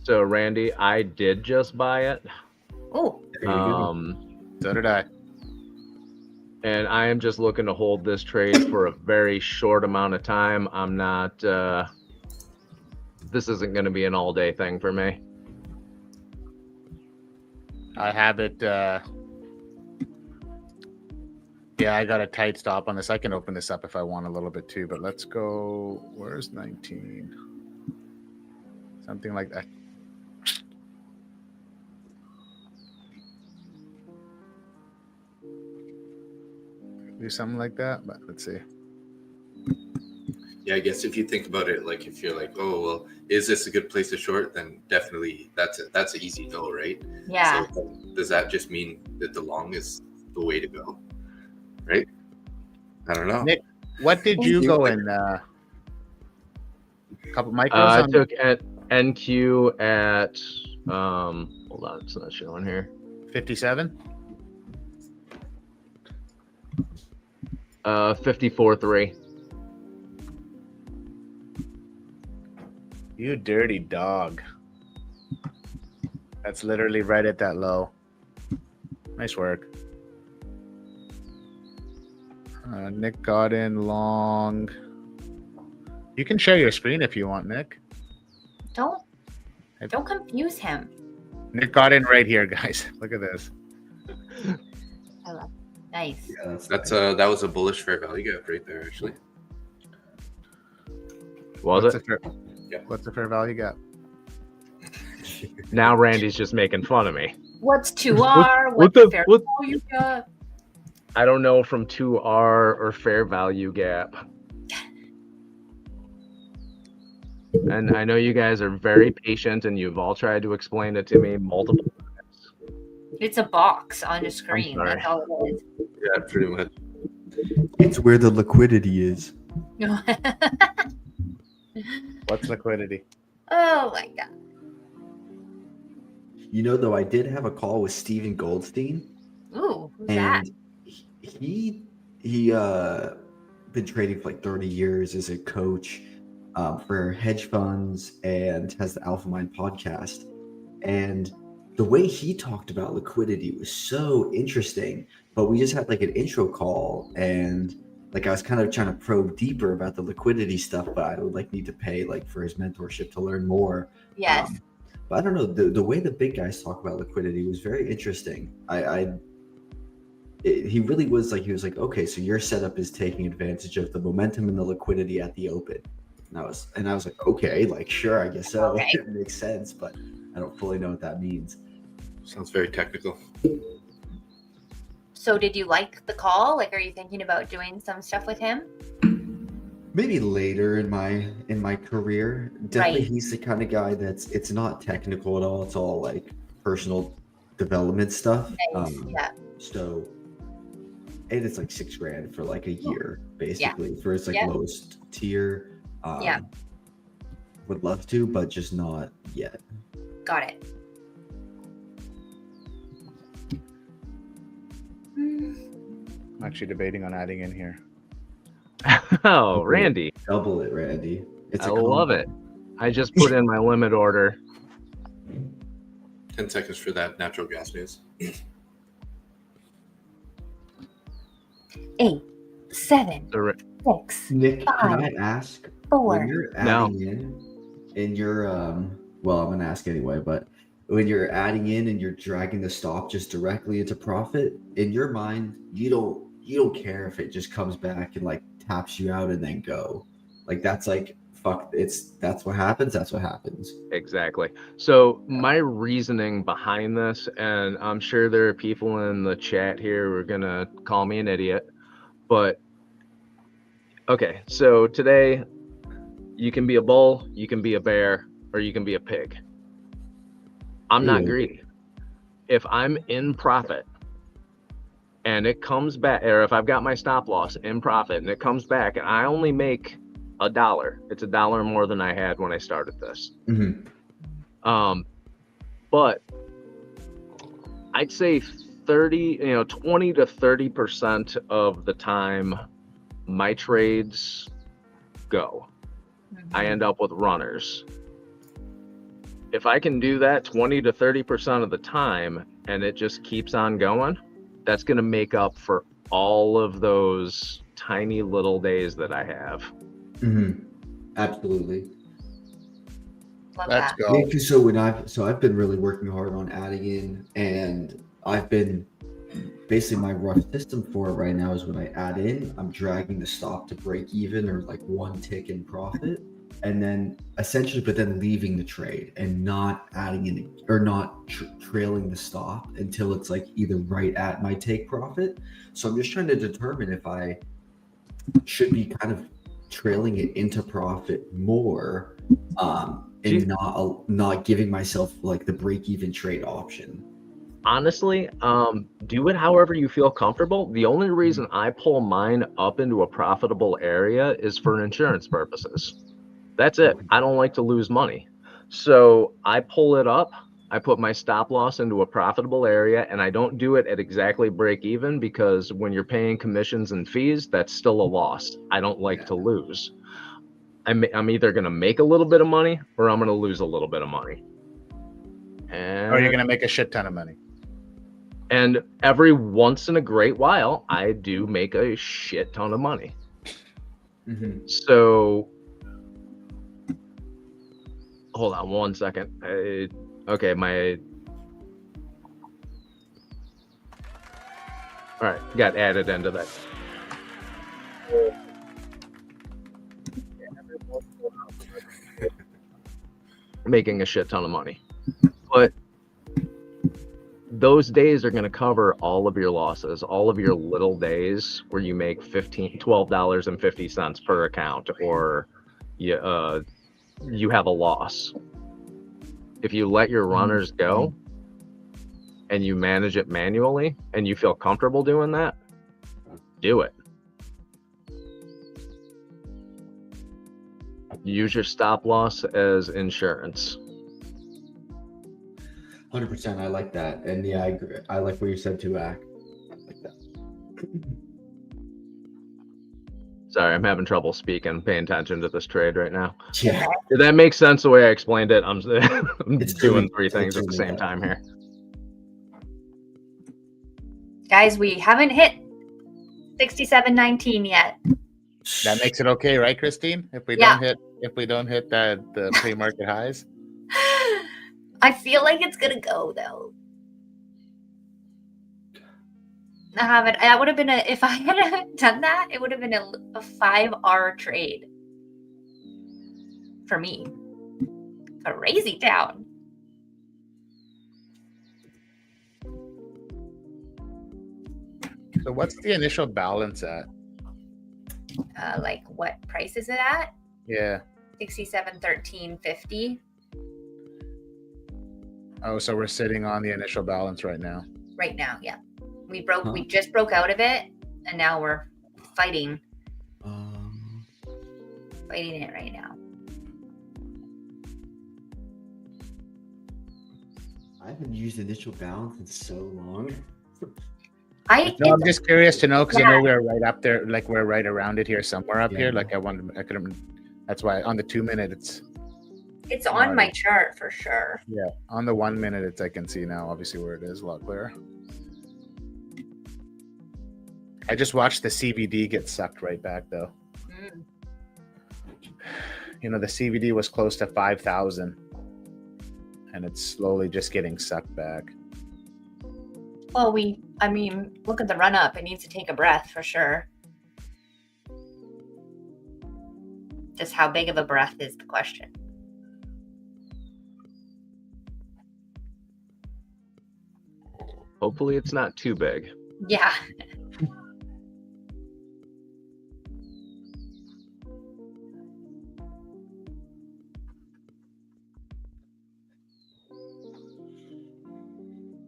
So Randy, I did just buy it. Oh, There you go. So did I. And I am just looking to hold this trade for a very short amount of time. I'm not, this isn't going to be an all day thing for me. I have it. Yeah, I got a tight stop on this. I can open this up if I want a little bit too, but let's go. Where's 19? Something like that. Do something like that, but let's see. Yeah, I guess if you think about it, like if you're like, oh well, is this a good place to short? Then definitely that's an easy no, right? Yeah. So does that just mean that the long is the way to go, right? I don't know. Nick, what did you go in? Couple micros I on took at NQ at, hold on, it's not showing here. 57. 54.3. You dirty dog. That's literally right at that low. Nice work. Nick got in long. You can share your screen if you want, Nick. Don't confuse him. Nick got in right here, guys. Look at this. I love it. Nice. Yeah, That's that was a bullish fair value gap right there, actually. Was What's it? What's the fair value gap? Now Randy's just making fun of me. What's 2R? what What's the- the fair what- value gap? I don't know from 2R or fair value gap. And I know you guys are very patient and you've all tried to explain it to me multiple times. It's a box on the screen. sorry. That's all it is. Yeah, pretty much. It's where the liquidity is. What's liquidity? Oh my god. You know, though, I did have a call with Steven Goldstein, Ooh, who's that? and he been trading for like 30 years as a coach for hedge funds and has the Alpha Mind podcast. And the way he talked about liquidity was so interesting. But we just had like an intro call, and like I was kind of trying to probe deeper about the liquidity stuff, but I would like need to pay like for his mentorship to learn more. Yes. But I don't know, the way the big guys talk about liquidity was very interesting. He really was like, he was like, okay, so your setup is taking advantage of the momentum and the liquidity at the open. And I was like, okay, like sure, I guess so. Okay. It makes sense, but I don't fully know what that means. Sounds very technical. So did you like the call? Like, are you thinking about doing some stuff with him? Maybe later in my career. Definitely, Right. he's the kind of guy it's not technical at all. It's all like personal development stuff. Nice. Yeah. So, and it's like $6,000 for like a year, basically, for its like Yeah. lowest tier. Yeah. Would love to, but just not yet. Got it. I'm actually debating on adding in here. Oh, Randy, Double it, Randy. It's I a love combo. it. I just put in my limit order. 10 seconds for that natural gas news. 8, 7, The re- 6, Nick, can Five. I ask when 4. you're No. adding in your well, I'm gonna ask anyway, but when you're adding in and you're dragging the stop just directly into profit, in your mind, you don't care if it just comes back and like taps you out and then go. Like that's like fuck, that's what happens. That's what happens. Exactly. So my reasoning behind this, and I'm sure there are people in the chat here who are gonna call me an idiot, but okay, so today you can be a bull, you can be a bear, or you can be a pig. I'm not Ooh. greedy. If I'm in profit and it comes back, or if I've got my stop loss in profit and it comes back and I only make $1, it's $1 more than I had when I started this. Mm-hmm. But I'd say 20 to 30% of the time my trades go. I end up with runners. If I can do that 20 to 30% of the time and it just keeps on going, that's going to make up for all of those tiny little days that I have. Absolutely. Love Let's that. go. Yeah, 'cause so I've been really working hard on adding in, and I've been basically my rough system for it right now is when I add in, I'm dragging the stop to break even or like one tick in profit, and then essentially, but then leaving the trade and not adding in or not trailing the stop until it's like either right at my take profit. So I'm just trying to determine if I should be kind of trailing it into profit more, and not giving myself like the break even trade option. Honestly, do it however you feel comfortable. The only reason I pull mine up into a profitable area is for insurance purposes. That's it. I don't like to lose money. So I pull it up, I put my stop loss into a profitable area, and I don't do it at exactly break even, because when you're paying commissions and fees, that's still a loss. I don't like to lose. I'm either going to make a little bit of money or I'm going to lose a little bit of money. Or you're gonna make a shit ton of money. And every once in a great while, I do make a shit ton of money. So, hold on 1 second. Okay, all right, got added into that. Making a shit ton of money. But those days are going to cover all of your losses, all of your little days where you make $12.50 per account, or you have a loss. If you let your runners go and you manage it manually and you feel comfortable doing that, do it. Use your stop loss as insurance. 100%. I like that. And yeah, I agree. I like what you said too, Ak. I like that. Sorry, I'm having trouble speaking, paying attention to this trade right now. Yeah. Did that make sense the way I explained it? I'm It's doing doing- three things it's at the doing same that. time here. Guys, we haven't hit 67.19 yet. That makes it okay, right, Christine? If we don't hit the pre-market highs. I feel like it's gonna go though. I would have been if I had done that, it would have been a 5-hour trade for me. Crazy town. So what's the initial balance at? Like what price is it at? Yeah. 67.13.50 Oh, so we're sitting on the initial balance right now. right now. Yeah, we just broke out of it, and now we're fighting it right now. I haven't used initial balance in so long. I'm just curious to know, because I know we're right up there, like we're right around it here, somewhere up here. Like I couldn't. That's why on the 2 minute it's on my chart for sure. Yeah, on the 1 minute I can see now, obviously where it is a lot clearer. I just watched the CVD get sucked right back though. You know, the CVD was close to 5,000, and it's slowly just getting sucked back. Well, look at the run up. It needs to take a breath for sure. Just how big of a breath is the question. Hopefully it's not too big. Yeah.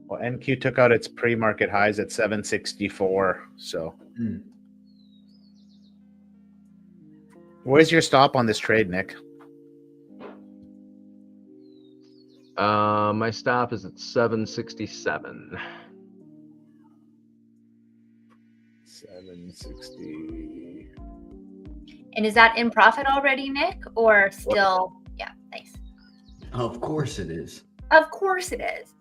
Well, NQ took out its pre-market highs at 764. So, where's your stop on this trade, Nick? My stop is at 767. 760. And is that in profit already, Nick, or still? Yeah, nice. Of course it is. Of course it is.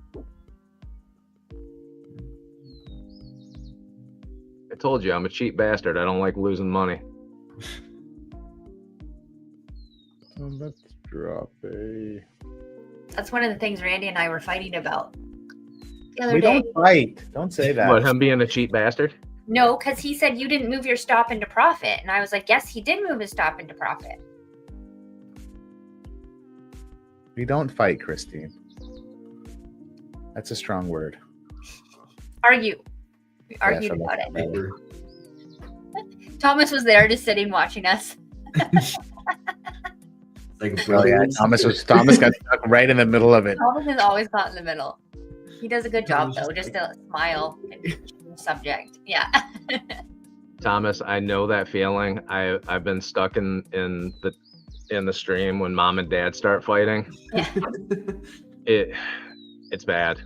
I told you I'm a cheap bastard. I don't like losing money. Let's drop a. That's one of the things Randy and I were fighting about the other We day. don't fight. Don't say that. But him being a cheap bastard? No, because he said you didn't move your stop into profit. And I was like, yes, he did move his stop into profit. We don't fight, Christine. That's a strong word. Argue. We argued Yes, I about like it. that word. Thomas was there just sitting watching us. Like Oh brother yeah, and Thomas sister. got stuck right in the middle of it. Thomas has always got in the middle. He does a good job though, just to smile and change the subject. Yeah. Thomas, I know that feeling. I've been stuck in the stream when mom and dad start fighting. It's bad.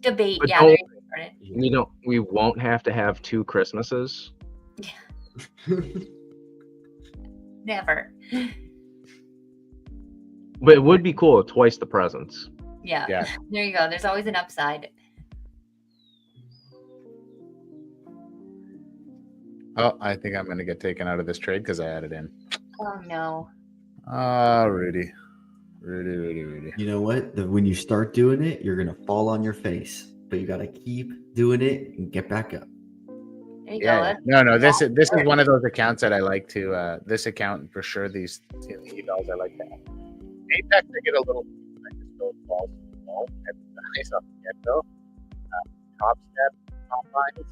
Debate. But Yeah. don't- There We won't have to have 2 Christmases. Never. But it would be cool if twice the presents. Yeah. Yeah. There you go. There's always an upside. Oh, I think I'm gonna get taken out of this trade because I added in. Oh no. Oh, Rudy. Rudy. You know what? When you start doing it, you're gonna fall on your face, but you gotta keep doing it and get back up. There you go. Yeah. No. This is one of those accounts that I like to. This account for sure. These evals I like to have. Apex, I get a little. I just go balls to the wall. Nice off the get though. Top step, top lines.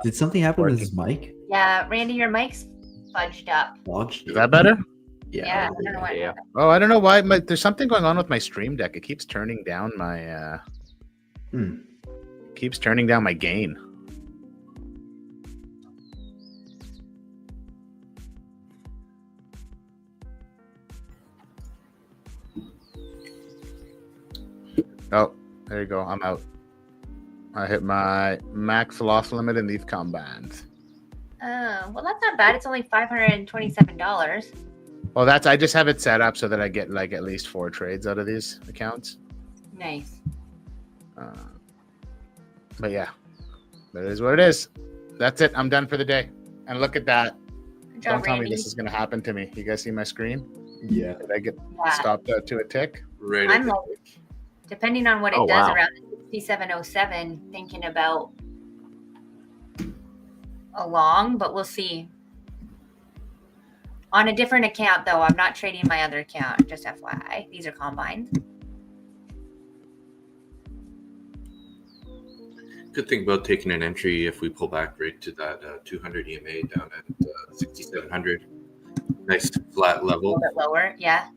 Did something happen with his mic? Yeah, Randy, your mic's fudged up. Dog shit. Is that better? Yeah, I don't know what. Yeah. Oh, I don't know why. There's something going on with my stream deck. It keeps turning down my. Keeps turning down my gain. Oh, there you go. I'm out. I hit my max loss limit in these combines. Oh, well, that's not bad. It's only $527. Well, I just have it set up so that I get like at least 4 trades out of these accounts. Nice. But yeah, that is what it is. That's it. I'm done for the day. And look at that. Good job, Don't tell me Randy. this is going to happen to me. You guys see my screen? Yeah. Did I get Yeah. stopped to a tick? Right. I'm like, depending on what it Oh, does wow. around 6707, thinking about a long, but we'll see. On a different account, though, I'm not trading my other account. Just FYI, these are combines. Good thing about taking an entry if we pull back right to that 200 EMA down at 6,700. Nice flat A level. little bit lower, yeah.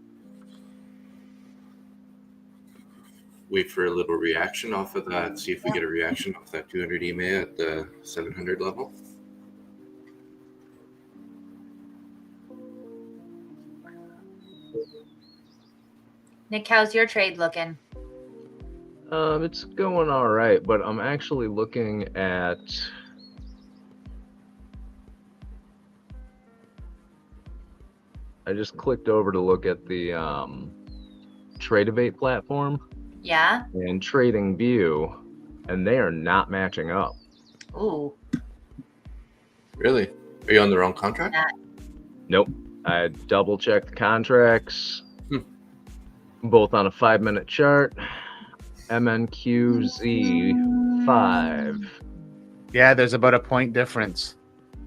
Wait for a little reaction off of that. See if we get a reaction off that 200 EMA at the 700 level. Nick, how's your trade looking? It's going all right, but I'm actually looking at. I just clicked over to look at the Tradevate platform Yeah. and Trading View, and they are not matching up. Ooh. Really? Are you on the wrong contract? Nope. I double checked the contracts, both on a 5-minute chart. MNQZ5. Yeah, there's about a point difference.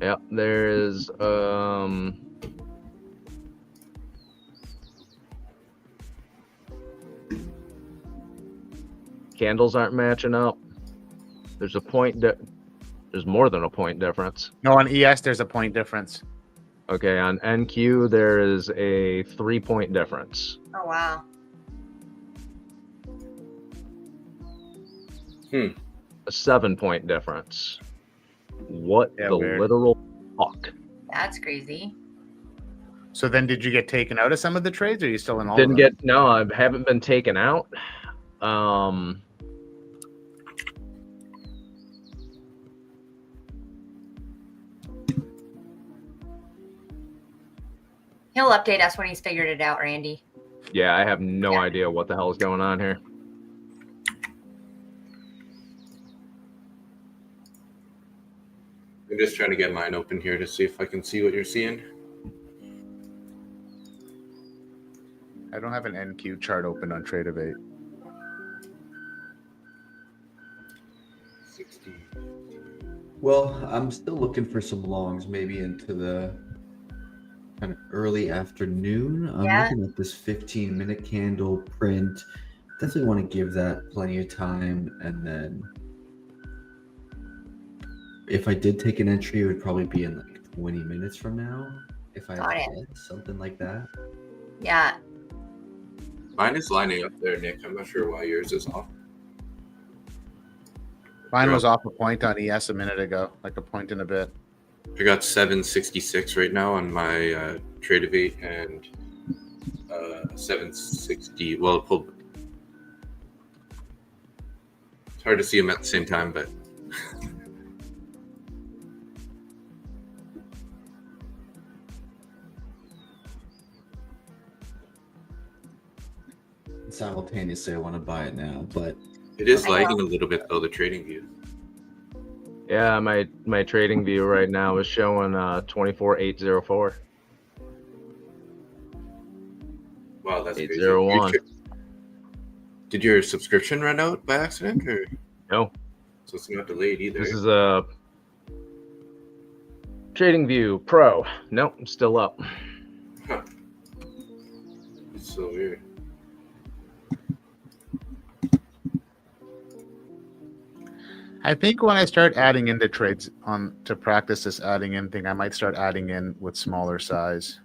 Yep, there is candles aren't matching up. There's there's more than a point difference. No, on ES, there's a point difference. Okay, on NQ there is a 3-point difference. Oh, wow. A 7-point difference. What Yeah, the weird. literal fuck? That's crazy. So then did you get taken out of some of the trades or are you still in all of them? No, I haven't been taken out. He'll update us when he's figured it out, Randy. Yeah, I have no idea what the hell is going on here. I'm just trying to get mine open here to see if I can see what you're seeing. I don't have an NQ chart open on Tradeovate. 60. Well, I'm still looking for some longs, maybe into the kind of early afternoon. I'm Yeah. looking at this 15-minute candle print. Definitely want to give that plenty of time, and then if I did take an entry, it would probably be in like 20 minutes from now. If I Got had it. to guess, something like that. Yeah. Mine is lining up there, Nick. I'm not sure why yours is off. Mine was off a point on ES a minute ago, like a point and a bit. I got 766 right now on my Tradeovate and 760. Well, it pulled. It's hard to see them at the same time, but Simultaneously, I want to buy it now, but it is I know. lagging a little bit though. The trading view. Yeah, my trading view right now is showing 24,804. Wow, that's crazy. 801. Did your subscription run out by accident, or No, so it's not delayed either? this is a trading view pro. Nope, I'm still up. Huh. It's so weird. I think when I start adding into trades on to practice this adding in thing, I might start adding in with smaller size.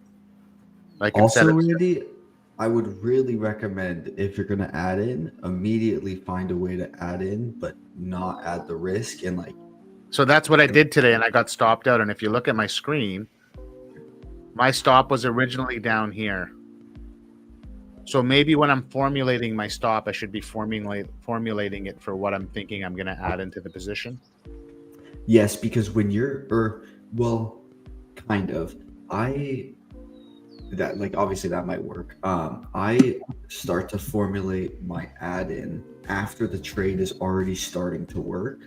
Like also, instead of, Randy, I would really recommend if you're going to add in, immediately find a way to add in, but not add the risk. And like, so that's what I did today, and I got stopped out. And if you look at my screen, my stop was originally down here. So maybe when I'm formulating my stop, I should be formulating it for what I'm thinking I'm going to add into the position. yes, because when you're, well, kind of, that like obviously that might work. I start to formulate my add-in after the trade is already starting to work.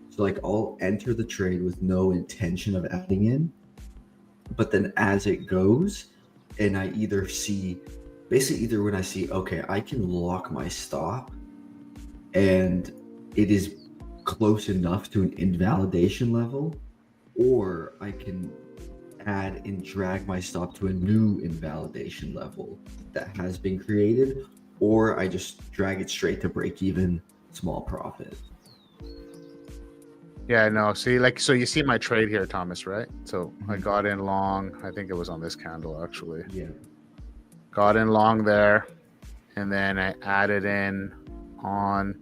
So like I'll enter the trade with no intention of adding in, but then as it goes, and I either when I see, okay, I can lock my stop and it is close enough to an invalidation level, or I can add and drag my stop to a new invalidation level that has been created, or I just drag it straight to break even, small profit. Yeah, no. See, like, so you see my trade here, Thomas, right? So I got in long. I think it was on this candle, actually. Yeah. Got in long there, and then I added in on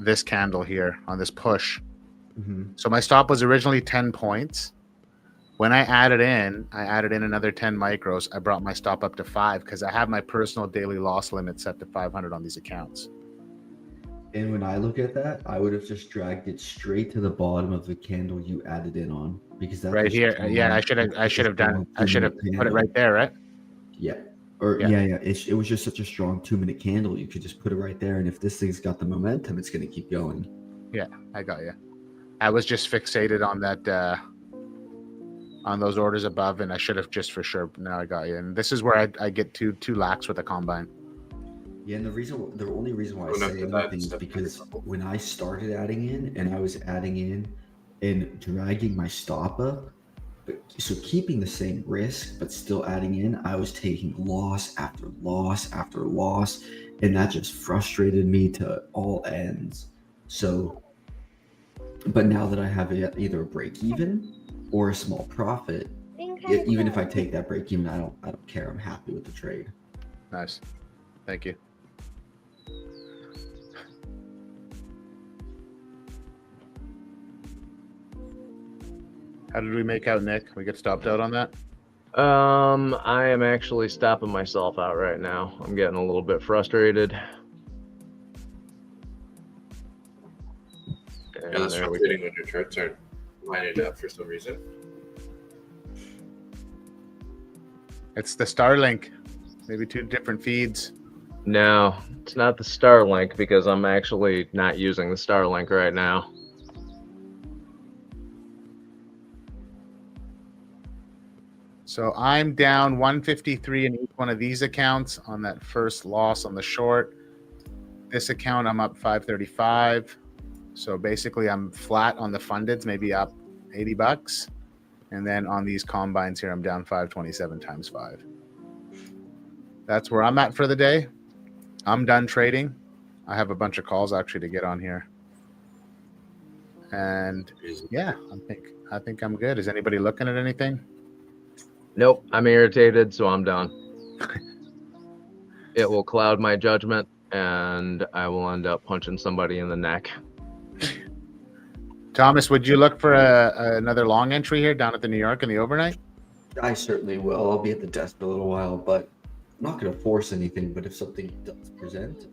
this candle here, on this push. Mm-hmm. So my stop was originally 10 points. When I added in another 10 micros. I brought my stop up to 5 because I have my personal daily loss limit set to 500 on these accounts. And when I look at that, I would have just dragged it straight to the bottom of the candle you added in on, because that's Right here. Yeah, I should have put it right there, right? Yeah. Or Yeah. it was just such a strong 2-minute candle. You could just put it right there, and if this thing's got the momentum, it's going to keep going. Yeah, I got you. I was just fixated on that on those orders above, and I should have just for sure. Now I got you. And this is where I get too lax with the combine. Yeah, and the only reason why I Oh, no, say that- anything is that's because wonderful. when I started adding in, and I was adding in and dragging my stop up, so keeping the same risk but still adding in, I was taking loss after loss after loss, and that just frustrated me to all ends. So, but now that I have either a break even or a small profit, even if I take that break even, I don't care. I'm happy with the trade. Nice. Thank you. How did we make out, Nick? We get stopped out on that? I am actually stopping myself out right now. I'm getting a little bit frustrated. Yeah, that's there we frustrating when your charts aren't lining up for some reason. It's the Starlink. Maybe 2 different feeds. No, it's not the Starlink, because I'm actually not using the Starlink right now. So I'm down 153 in each one of these accounts on that first loss on the short. This account, I'm up 535. So basically I'm flat on the fundeds, maybe up $80. And then on these combines here, I'm down 527 times 5. That's where I'm at for the day. I'm done trading. I have a bunch of calls actually to get on here. And yeah, I think I'm good. Is anybody looking at anything? Nope, I'm irritated, so I'm done. It will cloud my judgment, and I will end up punching somebody in the neck. Thomas, would you look for another long entry here down at the New York in the overnight? I certainly will. I'll be at the desk for a little while, but I'm not going to force anything. But if something does present,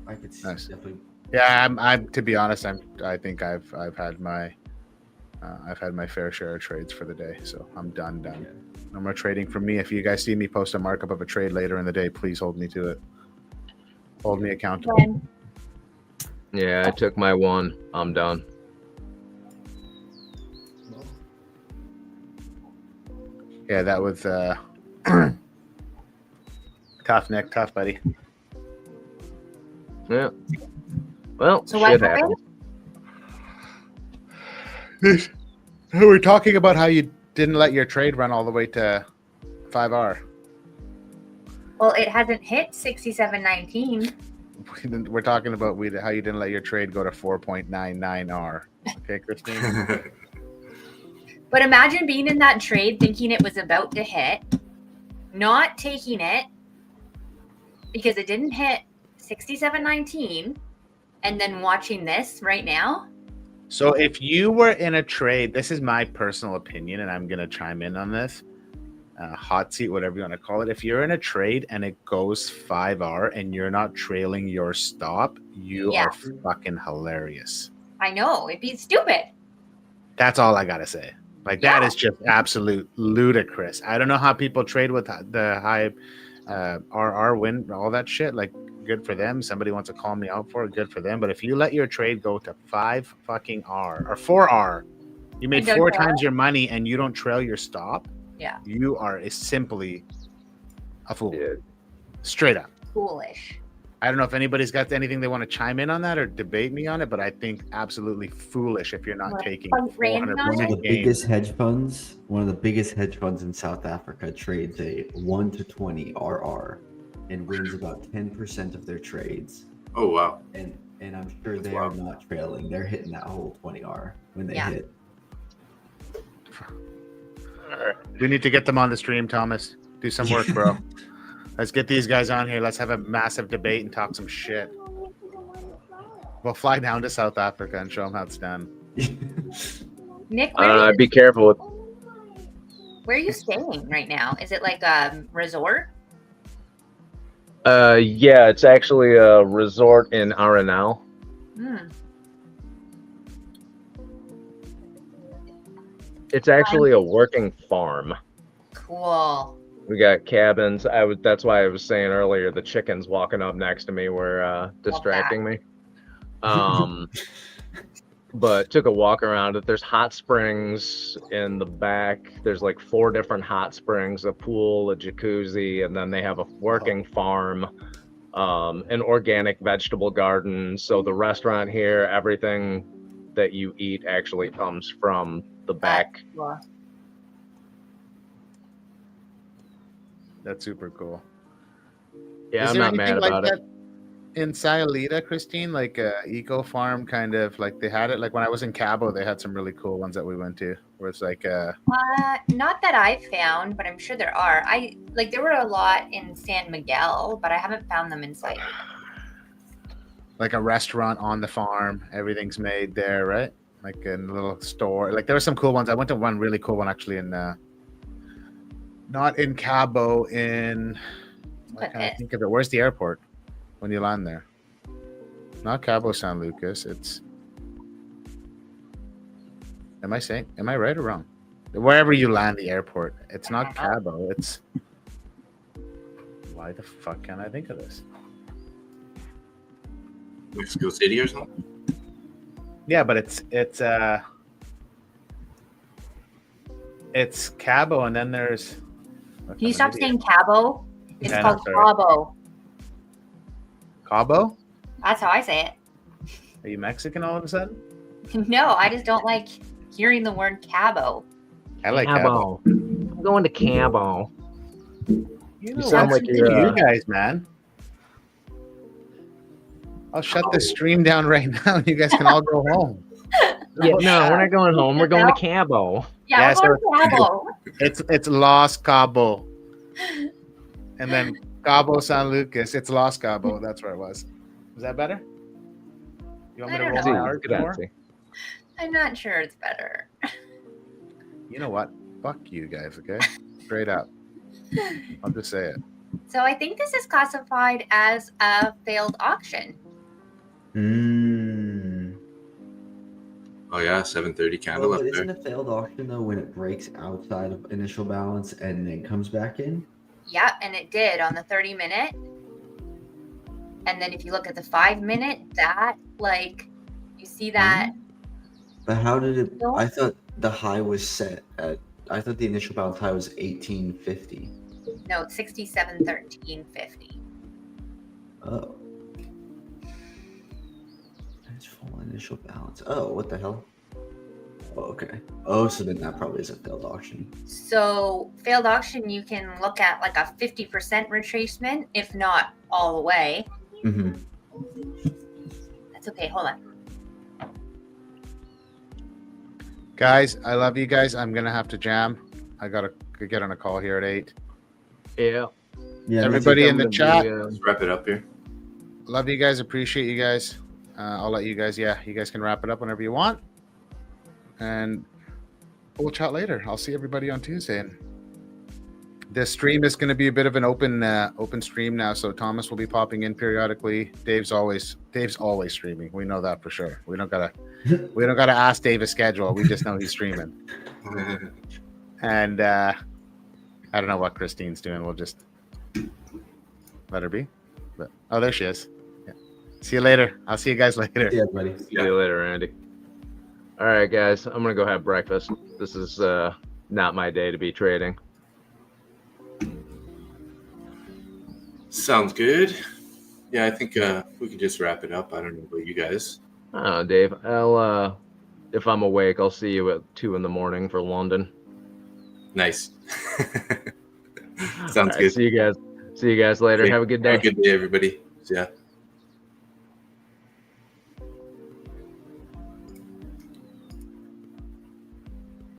I could definitely. Yeah, I'm. To be honest, I think I've had my fair share of trades for the day, so I'm done. Yeah. No more trading from me. If you guys see me post a markup of a trade later in the day, please hold me to it. Hold me accountable. Yeah, I took my one. I'm done. Yeah, that was tough, Nick. Tough, buddy. Yeah. Well, So what shit happened? happens. We're talking about how you didn't let your trade run all the way to 5R. Well, it hasn't hit 67.19. We're talking about how you didn't let your trade go to 4.99R. Okay, Christine? But imagine being in that trade thinking it was about to hit, not taking it because it didn't hit 67.19, and then watching this right now. So if you were in a trade, this is my personal opinion, and I'm going to chime in on this. Hot seat, whatever you want to call it. If you're in a trade and it goes 5R and you're not trailing your stop, you are fucking hilarious. I know. It'd be stupid. That's all I got to say. Like, that is just absolute ludicrous. I don't know how people trade with the high RR win, all that shit. Like, good for them. Somebody wants to call me out for it, good for them. But if you let your trade go to 5 fucking R or 4R, you made 4 times your money and you don't trail your stop. Yeah. You are simply a fool. Yeah. Straight up. Foolish. I don't know if anybody's got anything they want to chime in on that or debate me on it, but I think absolutely foolish if you're not taking 400% One of the gain. biggest hedge funds, in South Africa trades a 1 to 20 RR and wins about 10% of their trades. Oh wow! And I'm sure they are not trailing. They're hitting that whole 20R when they hit. We need to get them on the stream, Thomas. Do some work, bro. Let's get these guys on here. Let's have a massive debate and talk some shit. We'll fly down to South Africa and show them how it's done. Nick, Be careful with. where are you staying right now? Is it like a resort? Yeah, it's actually a resort in Arenal. It's actually a working farm. Cool. We got cabins. That's why I was saying earlier the chickens walking up next to me were distracting me. But took a walk around it. There's hot springs in the back. There's like 4 different hot springs, a pool, a jacuzzi, and then they have a working farm, an organic vegetable garden. So the restaurant here, everything that you eat actually comes from the back. Cool. That's super cool. Yeah, I'm not mad about it. In Sayulita, Christine, like eco farm kind of, like they had it, like when I was in Cabo, they had some really cool ones that we went to where it's like not that I've found, but I'm sure there are. There were a lot in San Miguel, but I haven't found them in Sayulita. Like a restaurant on the farm, everything's made there, right? Like a little store. Like there were some cool ones. I went to one really cool one actually in not in Cabo, in what can I think of it? Where's the airport when you land there? Not Cabo San Lucas. It's am I right or wrong? Wherever you land the airport. It's not Cabo. It's why the fuck can't I think of this? Mexico City or something? It's Cabo, and then there's. Can you stop saying Cabo? It's Yeah, no, called sorry. Cabo. Cabo? That's how I say it. Are you Mexican all of a sudden? No, I just don't like hearing the word Cabo. I like Cabo. I'm going to Cabo. You know sound what? like you're, You guys, man. I'll shut this stream down right now, and you guys can all go home. Yeah, no, we're not going home. We're going to Cabo. Yeah, Yeah, we're going to Cabo. It's Los Cabo, and then Cabo San Lucas. It's Los Cabo. That's where it was. Is that better? You want me to I roll don't my know. R more? I'm not sure it's better. You know what? Fuck you guys, okay? Straight up. I'll just say it. So I think this is classified as a failed auction. Oh yeah, 7:30 candle Well, up but isn't there. a failed auction though when it breaks outside of initial balance and then comes back in? Yeah, and it did on the 30-minute. And then if you look at the 5-minute, that, like, you see that. But how did it? No. I thought the high was set at. I thought the initial balance high was 1850. No, it's 67.13.50. Oh. That's full initial balance. Oh, what the hell? Oh, okay. Oh, so then that probably is a failed auction. So failed auction, you can look at like a 50% retracement, if not all the way. Mm-hmm. That's okay. Hold on. Guys, I love you guys. I'm gonna have to jam. I gotta get on a call here at 8. Yeah. Yeah. Everybody in the chat. Let's wrap it up here. Love you guys. Appreciate you guys. I'll let you guys. Yeah, you guys can wrap it up whenever you want, and we'll chat later. I'll see everybody on Tuesday. And this stream is going to be a bit of an open stream now, so Thomas will be popping in periodically. Dave's always streaming. We know that for sure. We don't gotta ask Dave a schedule. We just know he's streaming. And I don't know what Christine's doing. We'll just let her be. But oh, there she is. Yeah. See you later. I'll see you guys later. Yeah, buddy. See you later, Andy. All right, guys. I'm going to go have breakfast. This is not my day to be trading. Sounds good. Yeah, I think we can just wrap it up. I don't know about you guys. Oh, Dave, I'll if I'm awake, I'll see you at 2 a.m. for London. Nice. Sounds All right, good. See you guys later. Okay. Have a good day. Have a good day, everybody. See ya.